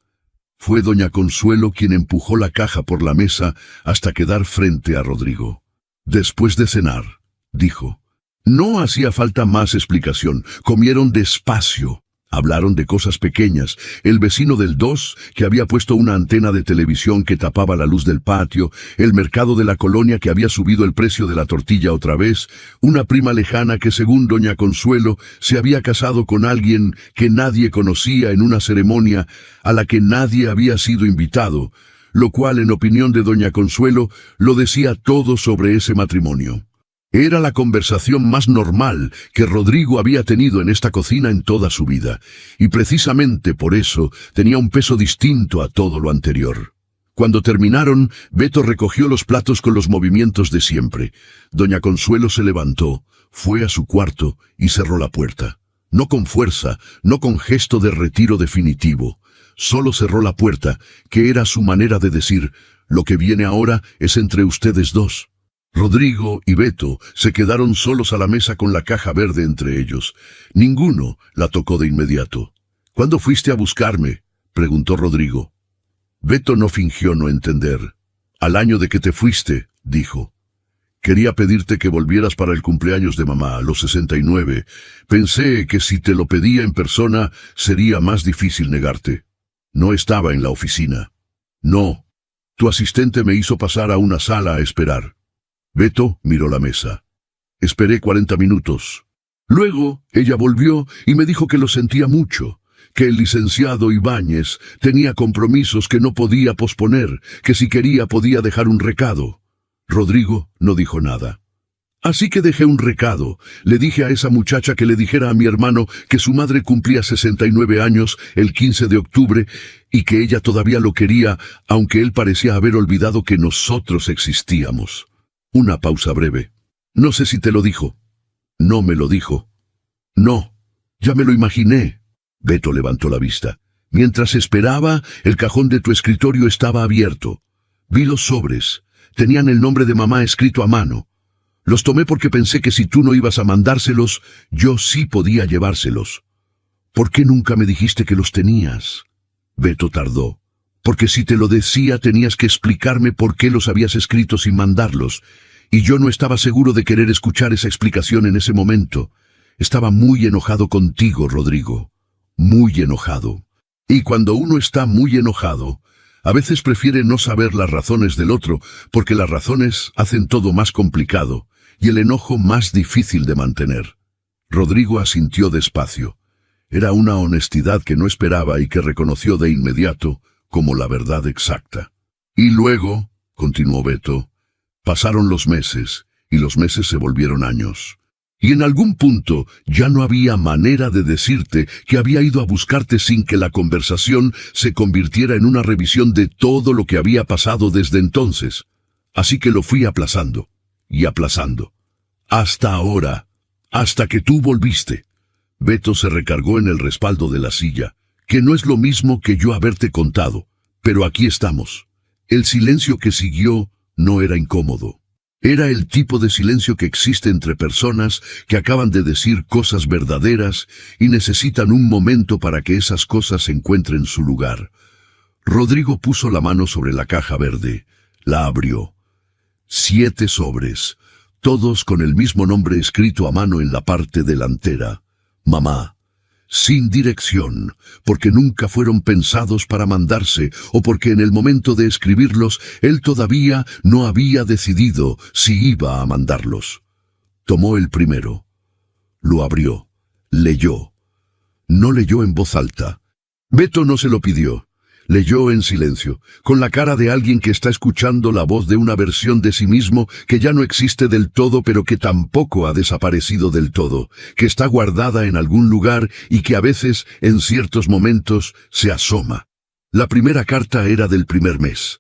Fue doña Consuelo quien empujó la caja por la mesa hasta quedar frente a Rodrigo. «Después de cenar», dijo. No hacía falta más explicación. Comieron despacio. Hablaron de cosas pequeñas. El vecino del 2, que había puesto una antena de televisión que tapaba la luz del patio, el mercado de la colonia que había subido el precio de la tortilla otra vez, una prima lejana que según doña Consuelo se había casado con alguien que nadie conocía en una ceremonia a la que nadie había sido invitado, lo cual en opinión de doña Consuelo lo decía todo sobre ese matrimonio. Era la conversación más normal que Rodrigo había tenido en esta cocina en toda su vida, y precisamente por eso tenía un peso distinto a todo lo anterior. Cuando terminaron, Beto recogió los platos con los movimientos de siempre. Doña Consuelo se levantó, fue a su cuarto y cerró la puerta. No con fuerza, no con gesto de retiro definitivo. Solo cerró la puerta, que era su manera de decir, lo que viene ahora es entre ustedes 2. Rodrigo y Beto se quedaron solos a la mesa con la caja verde entre ellos. Ninguno la tocó de inmediato. «¿Cuándo fuiste a buscarme?», preguntó Rodrigo. Beto no fingió no entender. «Al año de que te fuiste», dijo. «Quería pedirte que volvieras para el cumpleaños de mamá, a los 69. Pensé que si te lo pedía en persona sería más difícil negarte. No estaba en la oficina». «No. Tu asistente me hizo pasar a una sala a esperar». Beto miró la mesa. «Esperé 40 minutos. Luego, ella volvió y me dijo que lo sentía mucho, que el licenciado Ibáñez tenía compromisos que no podía posponer, que si quería podía dejar un recado». Rodrigo no dijo nada. «Así que dejé un recado. Le dije a esa muchacha que le dijera a mi hermano que su madre cumplía 69 años el 15 de octubre y que ella todavía lo quería, aunque él parecía haber olvidado que nosotros existíamos». Una pausa breve. «No sé si te lo dijo». «No me lo dijo». «No, ya me lo imaginé». Beto levantó la vista. «Mientras esperaba, el cajón de tu escritorio estaba abierto. Vi los sobres. Tenían el nombre de mamá escrito a mano. Los tomé porque pensé que si tú no ibas a mandárselos, yo sí podía llevárselos». «¿Por qué nunca me dijiste que los tenías?» Beto tardó. porque si te lo decía tenías que explicarme por qué los habías escrito sin mandarlos, y yo no estaba seguro de querer escuchar esa explicación en ese momento. Estaba muy enojado contigo, Rodrigo, muy enojado. Y cuando uno está muy enojado, a veces prefiere no saber las razones del otro, porque las razones hacen todo más complicado, y el enojo más difícil de mantener. Rodrigo asintió despacio. Era una honestidad que no esperaba y que reconoció de inmediato como la verdad exacta. Y luego, continuó Beto, pasaron los meses, y los meses se volvieron años. Y en algún punto ya no había manera de decirte que había ido a buscarte sin que la conversación se convirtiera en una revisión de todo lo que había pasado desde entonces. Así que lo fui aplazando, y aplazando. Hasta ahora, hasta que tú volviste. Beto se recargó en el respaldo de la silla, que no es lo mismo que yo haberte contado, pero aquí estamos. El silencio que siguió no era incómodo. Era el tipo de silencio que existe entre personas que acaban de decir cosas verdaderas y necesitan un momento para que esas cosas encuentren su lugar. Rodrigo puso la mano sobre la caja verde, la abrió. 7 sobres, todos con el mismo nombre escrito a mano en la parte delantera. Mamá. Sin dirección, porque nunca fueron pensados para mandarse, o porque en el momento de escribirlos él todavía no había decidido si iba a mandarlos. Tomó el primero. Lo abrió. Leyó. No leyó en voz alta. Beto no se lo pidió. Leyó en silencio, con la cara de alguien que está escuchando la voz de una versión de sí mismo que ya no existe del todo pero que tampoco ha desaparecido del todo, que está guardada en algún lugar y que a veces, en ciertos momentos, se asoma. La primera carta era del primer mes.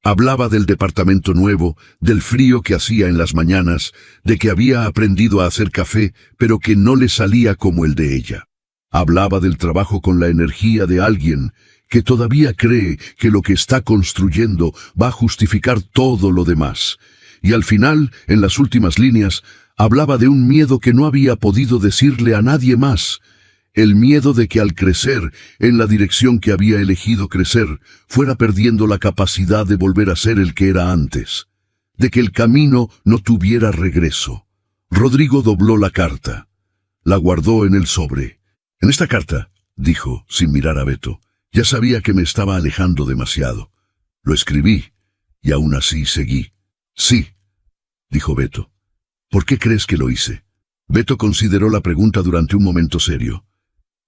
Hablaba del departamento nuevo, del frío que hacía en las mañanas, de que había aprendido a hacer café, pero que no le salía como el de ella. Hablaba del trabajo con la energía de alguien que todavía cree que lo que está construyendo va a justificar todo lo demás. Y al final, en las últimas líneas, hablaba de un miedo que no había podido decirle a nadie más. El miedo de que al crecer, en la dirección que había elegido crecer, fuera perdiendo la capacidad de volver a ser el que era antes. De que el camino no tuviera regreso. Rodrigo dobló la carta. La guardó en el sobre. En esta carta, dijo, sin mirar a Beto, ya sabía que me estaba alejando demasiado. Lo escribí, y aún así seguí. Sí, dijo Beto. ¿Por qué crees que lo hice? Beto consideró la pregunta durante un momento serio.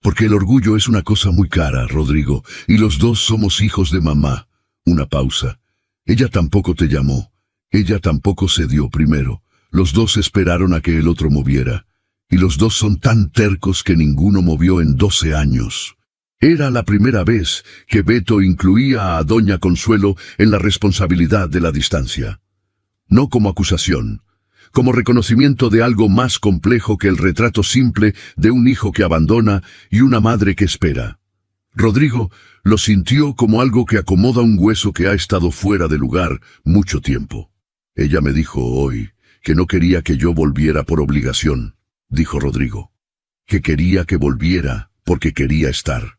Porque el orgullo es una cosa muy cara, Rodrigo, y los dos somos hijos de mamá. Una pausa. Ella tampoco te llamó. Ella tampoco se dio primero. Los dos esperaron a que el otro moviera. Y los dos son tan tercos que ninguno movió en 12 años. Era la primera vez que Beto incluía a doña Consuelo en la responsabilidad de la distancia. No como acusación, como reconocimiento de algo más complejo que el retrato simple de un hijo que abandona y una madre que espera. Rodrigo lo sintió como algo que acomoda un hueso que ha estado fuera de lugar mucho tiempo. Ella me dijo hoy que no quería que yo volviera por obligación, dijo Rodrigo. Que quería que volviera porque quería estar.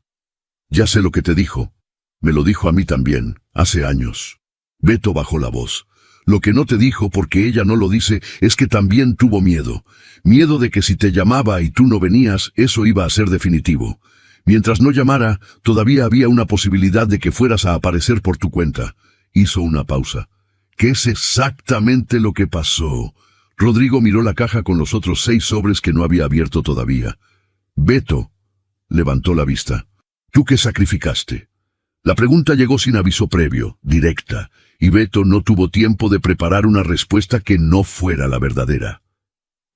Ya sé lo que te dijo. Me lo dijo a mí también, hace años. Beto bajó la voz. Lo que no te dijo, porque ella no lo dice, es que también tuvo miedo. Miedo de que si te llamaba y tú no venías, eso iba a ser definitivo. Mientras no llamara, todavía había una posibilidad de que fueras a aparecer por tu cuenta. Hizo una pausa. ¿Qué es exactamente lo que pasó? Rodrigo miró la caja con los otros 6 sobres que no había abierto todavía. Beto levantó la vista. ¿Tú qué sacrificaste? La pregunta llegó sin aviso previo, directa, y Beto no tuvo tiempo de preparar una respuesta que no fuera la verdadera.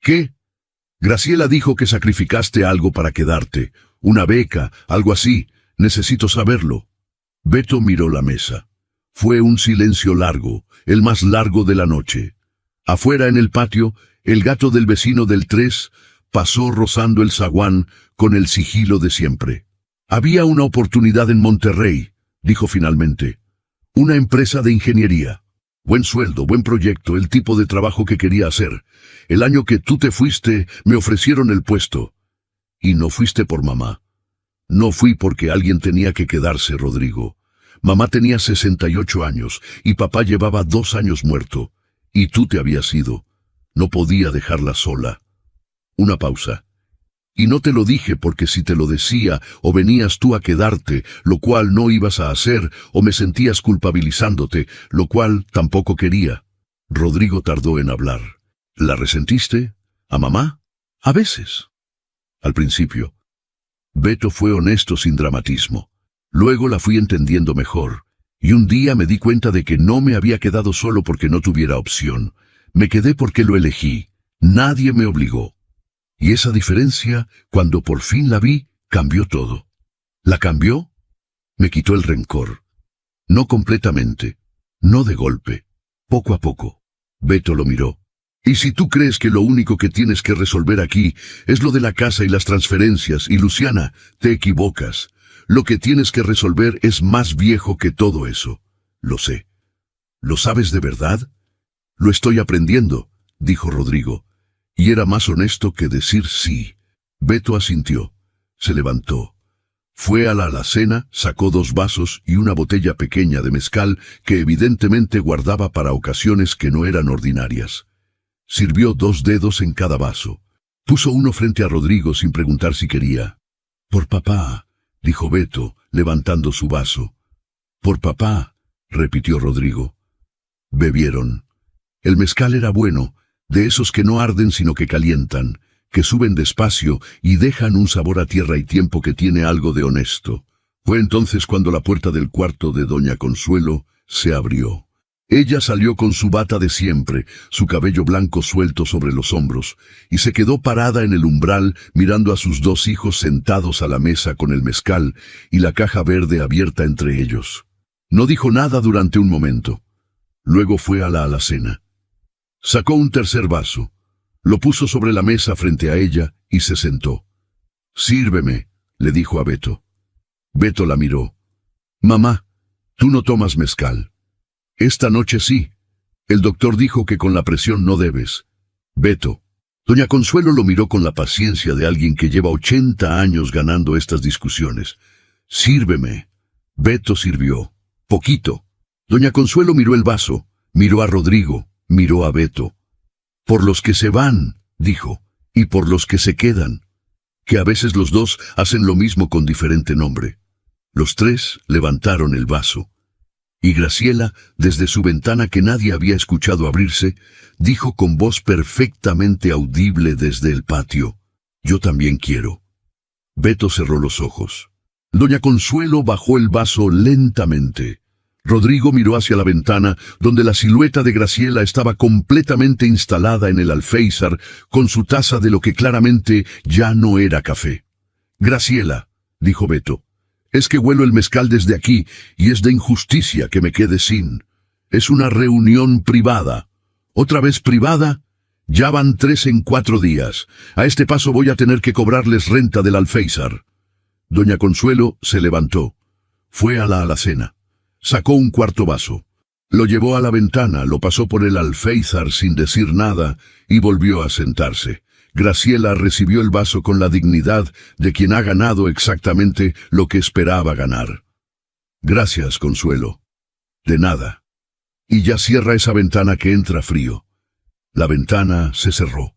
¿Qué? Graciela dijo que sacrificaste algo para quedarte, una beca, algo así. Necesito saberlo. Beto miró la mesa. Fue un silencio largo, el más largo de la noche. Afuera en el patio, el gato del vecino del 3 pasó rozando el zaguán con el sigilo de siempre. Había una oportunidad en Monterrey, dijo finalmente. Una empresa de ingeniería. Buen sueldo, buen proyecto, el tipo de trabajo que quería hacer. El año que tú te fuiste, me ofrecieron el puesto. Y no fuiste por mamá. No fui porque alguien tenía que quedarse, Rodrigo. Mamá tenía 68 años y papá llevaba 2 años muerto. Y tú te habías ido. No podía dejarla sola. Una pausa. Y no te lo dije porque si te lo decía, o venías tú a quedarte, lo cual no ibas a hacer, o me sentías culpabilizándote, lo cual tampoco quería. Rodrigo tardó en hablar. ¿La resentiste? ¿A mamá? A veces. Al principio. Beto fue honesto sin dramatismo. Luego la fui entendiendo mejor. Y un día me di cuenta de que no me había quedado solo porque no tuviera opción. Me quedé porque lo elegí. Nadie me obligó. Y esa diferencia, cuando por fin la vi, cambió todo. ¿La cambió? Me quitó el rencor. No completamente. No de golpe. Poco a poco. Beto lo miró. Y si tú crees que lo único que tienes que resolver aquí es lo de la casa y las transferencias, y Luciana, te equivocas. Lo que tienes que resolver es más viejo que todo eso. Lo sé. ¿Lo sabes de verdad? Lo estoy aprendiendo, dijo Rodrigo. Y era más honesto que decir sí. Beto asintió. Se levantó. Fue a la alacena, sacó 2 vasos y una botella pequeña de mezcal que evidentemente guardaba para ocasiones que no eran ordinarias. Sirvió 2 dedos en cada vaso. Puso uno frente a Rodrigo sin preguntar si quería. «Por papá», dijo Beto, levantando su vaso. «Por papá», repitió Rodrigo. Bebieron. El mezcal era bueno, de esos que no arden sino que calientan, que suben despacio y dejan un sabor a tierra y tiempo que tiene algo de honesto. Fue entonces cuando la puerta del cuarto de doña Consuelo se abrió. Ella salió con su bata de siempre, su cabello blanco suelto sobre los hombros, y se quedó parada en el umbral mirando a sus 2 hijos sentados a la mesa con el mezcal y la caja verde abierta entre ellos. No dijo nada durante un momento. Luego fue a la alacena. Sacó un tercer vaso, lo puso sobre la mesa frente a ella y se sentó. «Sírveme», le dijo a Beto. Beto la miró. «Mamá, tú no tomas mezcal». «Esta noche sí. El doctor dijo que con la presión no debes». «Beto». Doña Consuelo lo miró con la paciencia de alguien que lleva 80 años ganando estas discusiones. «Sírveme». Beto sirvió. Poquito. Doña Consuelo miró el vaso, miró a Rodrigo, miró a Beto. «Por los que se van», dijo, «y por los que se quedan». Que a veces los 2 hacen lo mismo con diferente nombre. Los 3 levantaron el vaso. Y Graciela, desde su ventana que nadie había escuchado abrirse, dijo con voz perfectamente audible desde el patio: «Yo también quiero». Beto cerró los ojos. Doña Consuelo bajó el vaso lentamente. Rodrigo miró hacia la ventana, donde la silueta de Graciela estaba completamente instalada en el alféizar, con su taza de lo que claramente ya no era café. «Graciela», dijo Beto, «es que huelo el mezcal desde aquí, y es de injusticia que me quede sin. Es una reunión privada». «¿Otra vez privada? Ya van 3 en 4 días. A este paso voy a tener que cobrarles renta del alféizar». Doña Consuelo se levantó. Fue a la alacena. Sacó un cuarto vaso. Lo llevó a la ventana, lo pasó por el alféizar sin decir nada y volvió a sentarse. Graciela recibió el vaso con la dignidad de quien ha ganado exactamente lo que esperaba ganar. «Gracias, Consuelo». «De nada». «Y ya cierra esa ventana que entra frío». La ventana se cerró.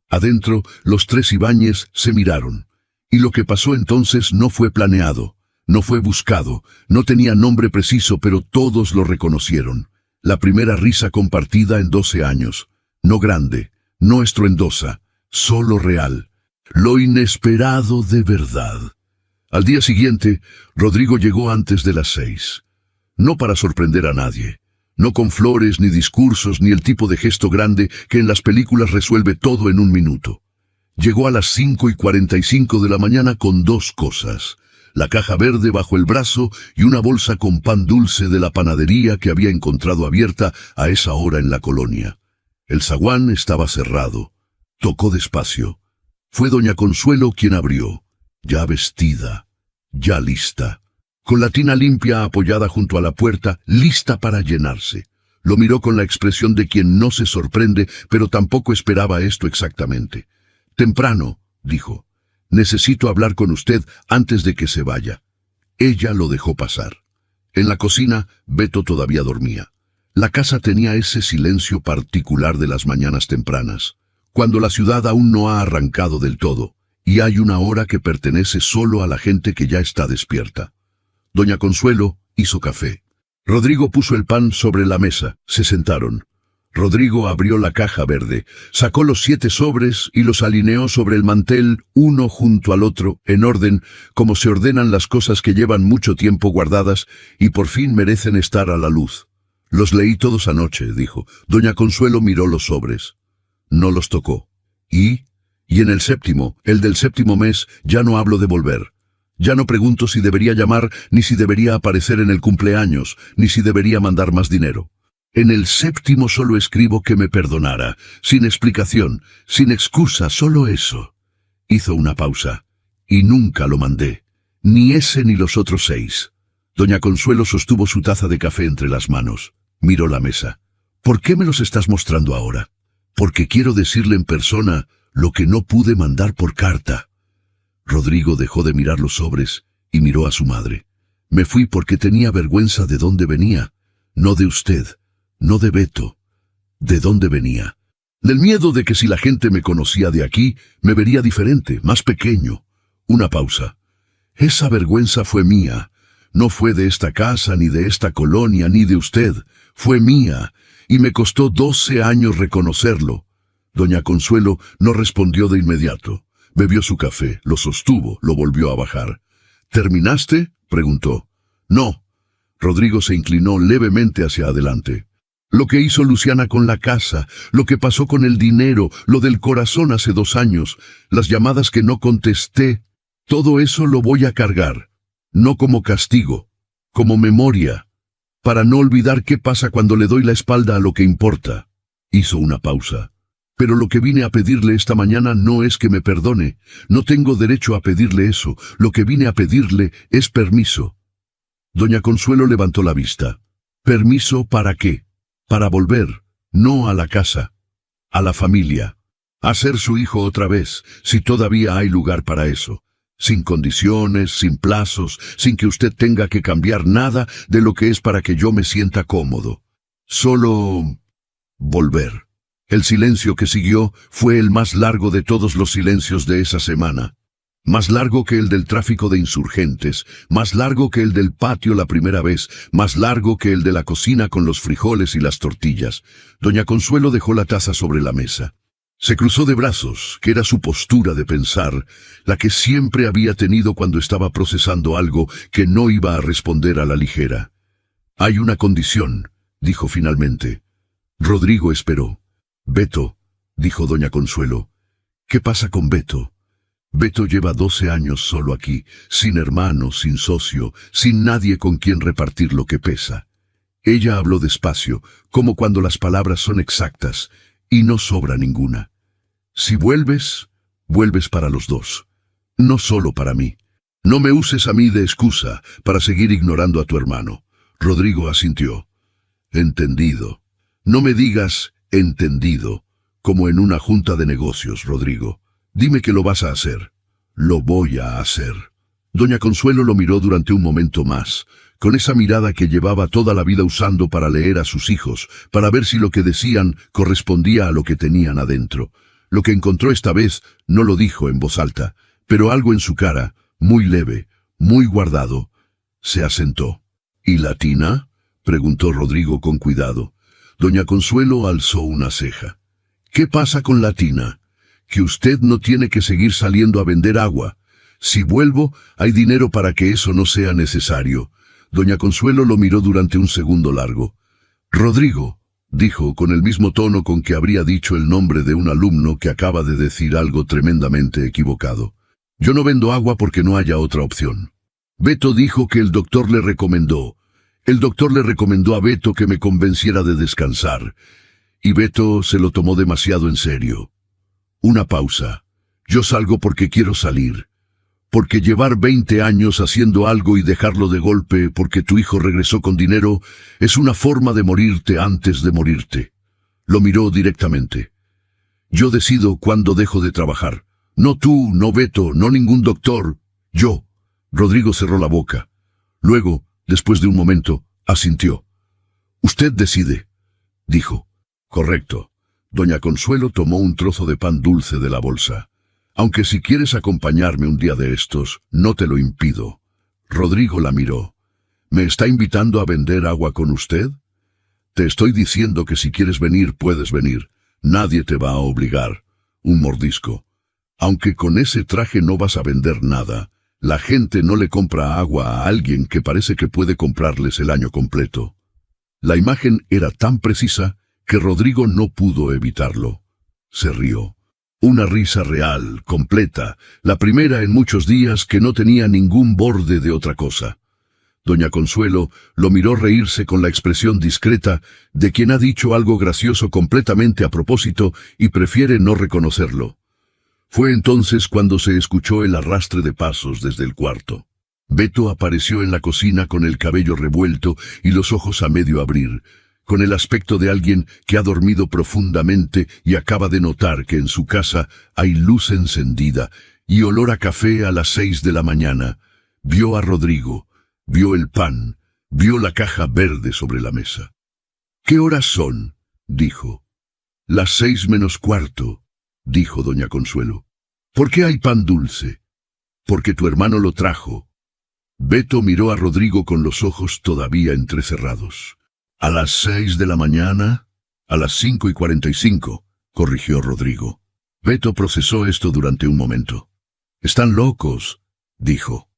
Adentro, los 3 Ibáñez se miraron. Y lo que pasó entonces no fue planeado. No fue buscado, no tenía nombre preciso, pero todos lo reconocieron. La primera risa compartida en 12 años. No grande, no estruendosa, solo real. Lo inesperado de verdad. Al día siguiente, Rodrigo llegó antes de las 6. No para sorprender a nadie. No con flores, ni discursos, ni el tipo de gesto grande que en las películas resuelve todo en un minuto. Llegó a las 5:45 de la mañana con 2 cosas: la caja verde bajo el brazo y una bolsa con pan dulce de la panadería que había encontrado abierta a esa hora en la colonia. El zaguán estaba cerrado. Tocó despacio. Fue doña Consuelo quien abrió, ya vestida, ya lista, con la tina limpia apoyada junto a la puerta, lista para llenarse. Lo miró con la expresión de quien no se sorprende, pero tampoco esperaba esto exactamente. «Temprano», dijo. «Necesito hablar con usted antes de que se vaya». Ella lo dejó pasar. En la cocina, Beto todavía dormía. La casa tenía ese silencio particular de las mañanas tempranas, cuando la ciudad aún no ha arrancado del todo, y hay una hora que pertenece solo a la gente que ya está despierta. Doña Consuelo hizo café. Rodrigo puso el pan sobre la mesa. Se sentaron. Rodrigo abrió la caja verde, sacó los 7 sobres y los alineó sobre el mantel, uno junto al otro, en orden, como se ordenan las cosas que llevan mucho tiempo guardadas y por fin merecen estar a la luz. Los leí todos anoche, dijo. Doña Consuelo miró los sobres. No los tocó. Y en el 7º, el del 7º mes, ya no hablo de volver. Ya no pregunto si debería llamar, ni si debería aparecer en el cumpleaños, ni si debería mandar más dinero. En el 7º solo escribo que me perdonara, sin explicación, sin excusa, solo eso. Hizo una pausa. Y nunca lo mandé. Ni ese ni los otros 6. Doña Consuelo sostuvo su taza de café entre las manos. Miró la mesa. ¿Por qué me los estás mostrando ahora? Porque quiero decirle en persona lo que no pude mandar por carta. Rodrigo dejó de mirar los sobres y miró a su madre. Me fui porque tenía vergüenza de dónde venía. No de usted, no de Beto. ¿De dónde venía? Del miedo de que si la gente me conocía de aquí, me vería diferente, más pequeño. Una pausa. Esa vergüenza fue mía. No fue de esta casa, ni de esta colonia, ni de usted. Fue mía, y me costó 12 años reconocerlo. Doña Consuelo no respondió de inmediato. Bebió su café, lo sostuvo, lo volvió a bajar. ¿Terminaste?, preguntó. No. Rodrigo se inclinó levemente hacia adelante. Lo que hizo Luciana con la casa, lo que pasó con el dinero, lo del corazón hace 2 años, las llamadas que no contesté, todo eso lo voy a cargar. No como castigo, como memoria, para no olvidar qué pasa cuando le doy la espalda a lo que importa. Hizo una pausa. Pero lo que vine a pedirle esta mañana no es que me perdone. No tengo derecho a pedirle eso. Lo que vine a pedirle es permiso. Doña Consuelo levantó la vista. ¿Permiso para qué? Para volver, no a la casa, a la familia. A ser su hijo otra vez, si todavía hay lugar para eso. Sin condiciones, sin plazos, sin que usted tenga que cambiar nada de lo que es para que yo me sienta cómodo. Solo volver. El silencio que siguió fue el más largo de todos los silencios de esa semana. Más largo que el del tráfico de insurgentes, más largo que el del patio la primera vez, más largo que el de la cocina con los frijoles y las tortillas. Doña Consuelo dejó la taza sobre la mesa. Se cruzó de brazos, que era su postura de pensar, la que siempre había tenido cuando estaba procesando algo que no iba a responder a la ligera. Hay una condición, dijo finalmente. Rodrigo esperó. Beto, dijo doña Consuelo. ¿Qué pasa con Beto? Beto lleva 12 años solo aquí, sin hermano, sin socio, sin nadie con quien repartir lo que pesa. Ella habló despacio, como cuando las palabras son exactas, y no sobra ninguna. Si vuelves, vuelves para los dos. No solo para mí. No me uses a mí de excusa para seguir ignorando a tu hermano. Rodrigo asintió. Entendido. No me digas entendido, como en una junta de negocios, Rodrigo. Dime que lo vas a hacer. Lo voy a hacer. Doña Consuelo lo miró durante un momento más, con esa mirada que llevaba toda la vida usando para leer a sus hijos, para ver si lo que decían correspondía a lo que tenían adentro. Lo que encontró esta vez no lo dijo en voz alta, pero algo en su cara, muy leve, muy guardado, se asentó. ¿Y la tina?, preguntó Rodrigo con cuidado. Doña Consuelo alzó una ceja. ¿Qué pasa con la tina? Que usted no tiene que seguir saliendo a vender agua. Si vuelvo, hay dinero para que eso no sea necesario. Doña Consuelo lo miró durante un segundo largo. Rodrigo, dijo con el mismo tono con que habría dicho el nombre de un alumno que acaba de decir algo tremendamente equivocado. Yo no vendo agua porque no haya otra opción. Beto dijo que el doctor le recomendó. El doctor le recomendó a Beto que me convenciera de descansar. Y Beto se lo tomó demasiado en serio. Una pausa. Yo salgo porque quiero salir. Porque llevar 20 años haciendo algo y dejarlo de golpe porque tu hijo regresó con dinero es una forma de morirte antes de morirte. Lo miró directamente. Yo decido cuándo dejo de trabajar. No tú, no Beto, no ningún doctor. Yo. Rodrigo cerró la boca. Luego, Después de un momento, asintió. «Usted decide», dijo. «Correcto». Doña Consuelo tomó un trozo de pan dulce de la bolsa. «Aunque si quieres acompañarme un día de estos, no te lo impido». Rodrigo la miró. «¿Me está invitando a vender agua con usted?» «Te estoy diciendo que si quieres venir, puedes venir. Nadie te va a obligar». Un mordisco. «Aunque con ese traje no vas a vender nada. La gente no le compra agua a alguien que parece que puede comprarles el año completo». La imagen era tan precisa que Rodrigo no pudo evitarlo. Se rió. Una risa real, completa, la primera en muchos días que no tenía ningún borde de otra cosa. Doña Consuelo lo miró reírse con la expresión discreta de quien ha dicho algo gracioso completamente a propósito y prefiere no reconocerlo. Fue entonces cuando se escuchó el arrastre de pasos desde el cuarto. Beto apareció en la cocina con el cabello revuelto y los ojos a medio abrir, con el aspecto de alguien que ha dormido profundamente y acaba de notar que en su casa hay luz encendida y olor a café a las 6 de la mañana. Vio a Rodrigo, vio el pan, vio la caja verde sobre la mesa. «¿Qué horas son?», dijo. «Las 6 menos cuarto», dijo doña Consuelo. «¿Por qué hay pan dulce?» «Porque tu hermano lo trajo». Beto miró a Rodrigo con los ojos todavía entrecerrados. «¿A las 6 de la mañana?» «A las 5:45», corrigió Rodrigo. Beto procesó esto durante un momento. «Están locos», dijo.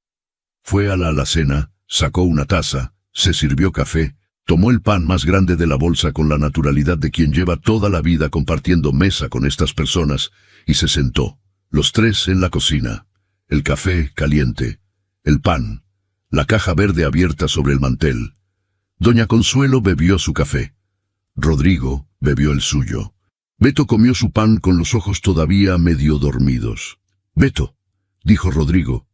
Fue a la alacena, sacó una taza, se sirvió café, tomó el pan más grande de la bolsa con la naturalidad de quien lleva toda la vida compartiendo mesa con estas personas, y se sentó, los tres en la cocina, el café caliente, el pan, la caja verde abierta sobre el mantel. Doña Consuelo bebió su café. Rodrigo bebió el suyo. Beto comió su pan con los ojos todavía medio dormidos. «Beto», dijo Rodrigo.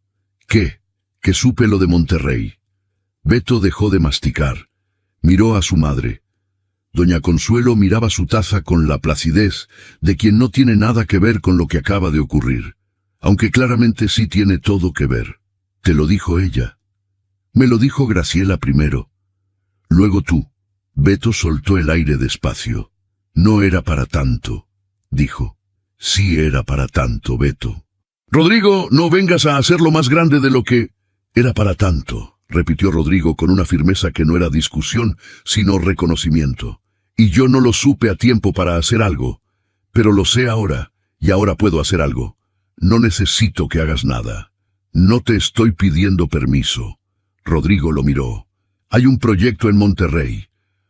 «¿Qué? Que supe lo de Monterrey». Beto dejó de masticar. Miró a su madre. Doña Consuelo miraba su taza con la placidez de quien no tiene nada que ver con lo que acaba de ocurrir, aunque claramente sí tiene todo que ver. «¿Te lo dijo ella?» «Me lo dijo Graciela primero. Luego tú». Beto soltó el aire despacio. «No era para tanto», dijo. «Sí era para tanto, Beto». «Rodrigo, no vengas a hacerlo más grande de lo que...» «Era para tanto», repitió Rodrigo con una firmeza que no era discusión, sino reconocimiento. «Y yo no lo supe a tiempo para hacer algo, pero lo sé ahora, y ahora puedo hacer algo. No necesito que hagas nada. No te estoy pidiendo permiso». Rodrigo lo miró. «Hay un proyecto en Monterrey.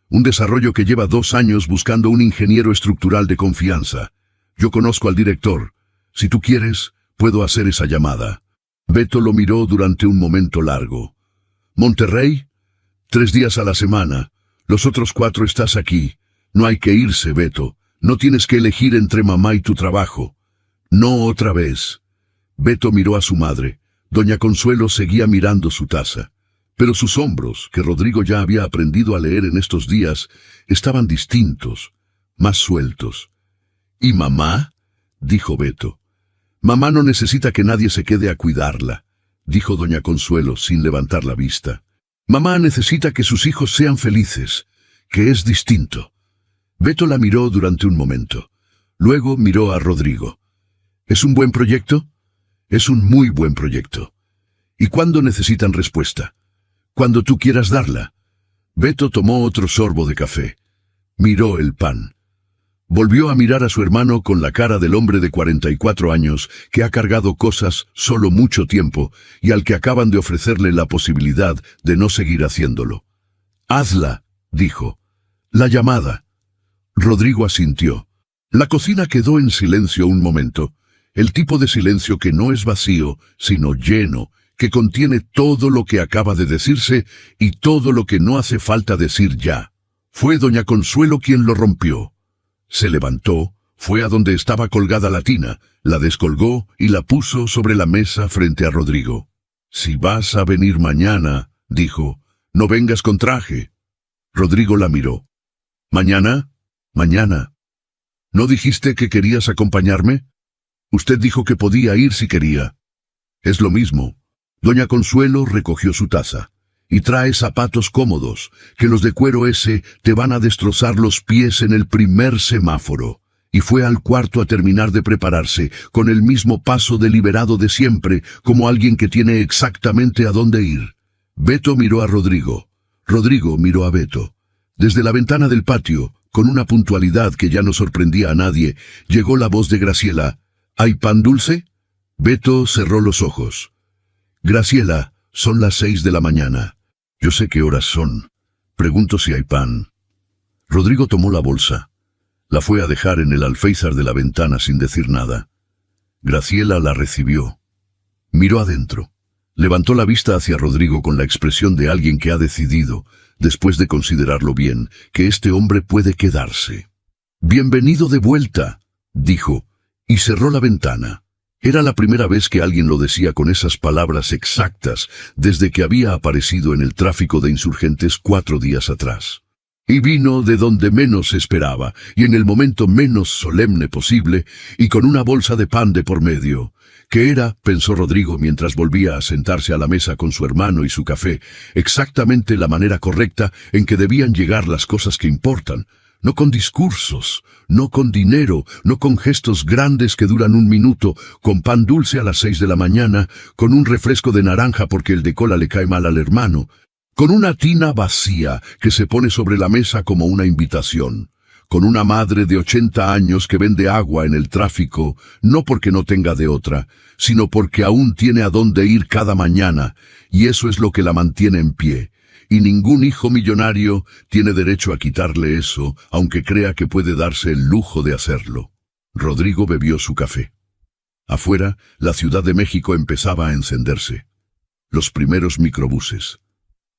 Un desarrollo que lleva 2 años buscando un ingeniero estructural de confianza. Yo conozco al director. Si tú quieres, puedo hacer esa llamada». Beto lo miró durante un momento largo. «¿Monterrey? 3 días a la semana. Los otros 4 estás aquí. No hay que irse, Beto. No tienes que elegir entre mamá y tu trabajo». «No otra vez». Beto miró a su madre. Doña Consuelo seguía mirando su taza. Pero sus hombros, que Rodrigo ya había aprendido a leer en estos días, estaban distintos, más sueltos. «¿Y mamá?», dijo Beto. «Mamá no necesita que nadie se quede a cuidarla», dijo doña Consuelo sin levantar la vista. «Mamá necesita que sus hijos sean felices, que es distinto». Beto la miró durante un momento. Luego miró a Rodrigo. «¿Es un buen proyecto?» «Es un muy buen proyecto». «¿Y cuándo necesitan respuesta?» «Cuando tú quieras darla». Beto tomó otro sorbo de café. Miró el pan. Volvió a mirar a su hermano con la cara del hombre de 44 años que ha cargado cosas solo mucho tiempo y al que acaban de ofrecerle la posibilidad de no seguir haciéndolo. «Hazla», dijo. «La llamada». Rodrigo asintió. La cocina quedó en silencio un momento, el tipo de silencio que no es vacío, sino lleno, que contiene todo lo que acaba de decirse y todo lo que no hace falta decir ya. Fue doña Consuelo quien lo rompió. Se levantó, fue a donde estaba colgada la tina, la descolgó y la puso sobre la mesa frente a Rodrigo. «Si vas a venir mañana», dijo, «no vengas con traje». Rodrigo la miró. «¿Mañana? Mañana. ¿No dijiste que querías acompañarme? Usted dijo que podía ir si quería». «Es lo mismo». Doña Consuelo recogió su taza. Y trae zapatos cómodos, que los de cuero ese te van a destrozar los pies en el primer semáforo. Y fue al cuarto a terminar de prepararse, con el mismo paso deliberado de siempre, como alguien que tiene exactamente a dónde ir. Beto miró a Rodrigo. Rodrigo miró a Beto. Desde la ventana del patio, con una puntualidad que ya no sorprendía a nadie, llegó la voz de Graciela. ¿Hay pan dulce? Beto cerró los ojos. Graciela, son las 6 de la mañana. Yo sé qué horas son. Pregunto si hay pan. Rodrigo tomó la bolsa. La fue a dejar en el alféizar de la ventana sin decir nada. Graciela la recibió. Miró adentro. Levantó la vista hacia Rodrigo con la expresión de alguien que ha decidido, después de considerarlo bien, que este hombre puede quedarse. «Bienvenido de vuelta», dijo, y cerró la ventana. Era la primera vez que alguien lo decía con esas palabras exactas desde que había aparecido en el tráfico de insurgentes 4 días atrás. Y vino de donde menos esperaba, y en el momento menos solemne posible, y con una bolsa de pan de por medio, que era, pensó Rodrigo mientras volvía a sentarse a la mesa con su hermano y su café, exactamente la manera correcta en que debían llegar las cosas que importan. No con discursos, no con dinero, no con gestos grandes que duran 1 minuto, con pan dulce a las 6 de la mañana, con un refresco de naranja porque el de cola le cae mal al hermano, con una tina vacía que se pone sobre la mesa como una invitación, con una madre de 80 años que vende agua en el tráfico, no porque no tenga de otra, sino porque aún tiene a dónde ir cada mañana, y eso es lo que la mantiene en pie. Y ningún hijo millonario tiene derecho a quitarle eso, aunque crea que puede darse el lujo de hacerlo. Rodrigo bebió su café. Afuera, la Ciudad de México empezaba a encenderse. Los primeros microbuses.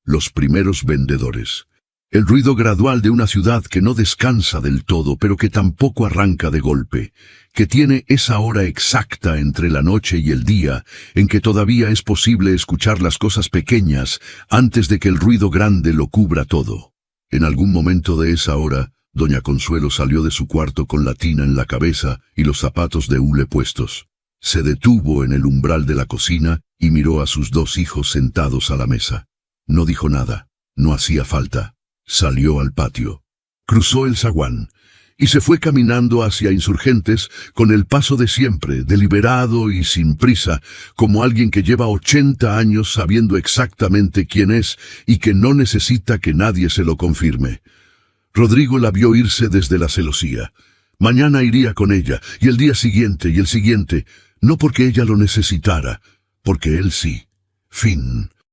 Los primeros vendedores. El ruido gradual de una ciudad que no descansa del todo, pero que tampoco arranca de golpe, que tiene esa hora exacta entre la noche y el día, en que todavía es posible escuchar las cosas pequeñas antes de que el ruido grande lo cubra todo. En algún momento de esa hora, doña Consuelo salió de su cuarto con la tina en la cabeza y los zapatos de hule puestos. Se detuvo en el umbral de la cocina y miró a sus 2 hijos sentados a la mesa. No dijo nada, no hacía falta. Salió al patio. Cruzó el zaguán y se fue caminando hacia Insurgentes con el paso de siempre, deliberado y sin prisa, como alguien que lleva 80 años sabiendo exactamente quién es y que no necesita que nadie se lo confirme. Rodrigo la vio irse desde la celosía. Mañana iría con ella, y el día siguiente y el siguiente, no porque ella lo necesitara, porque él sí. Fin.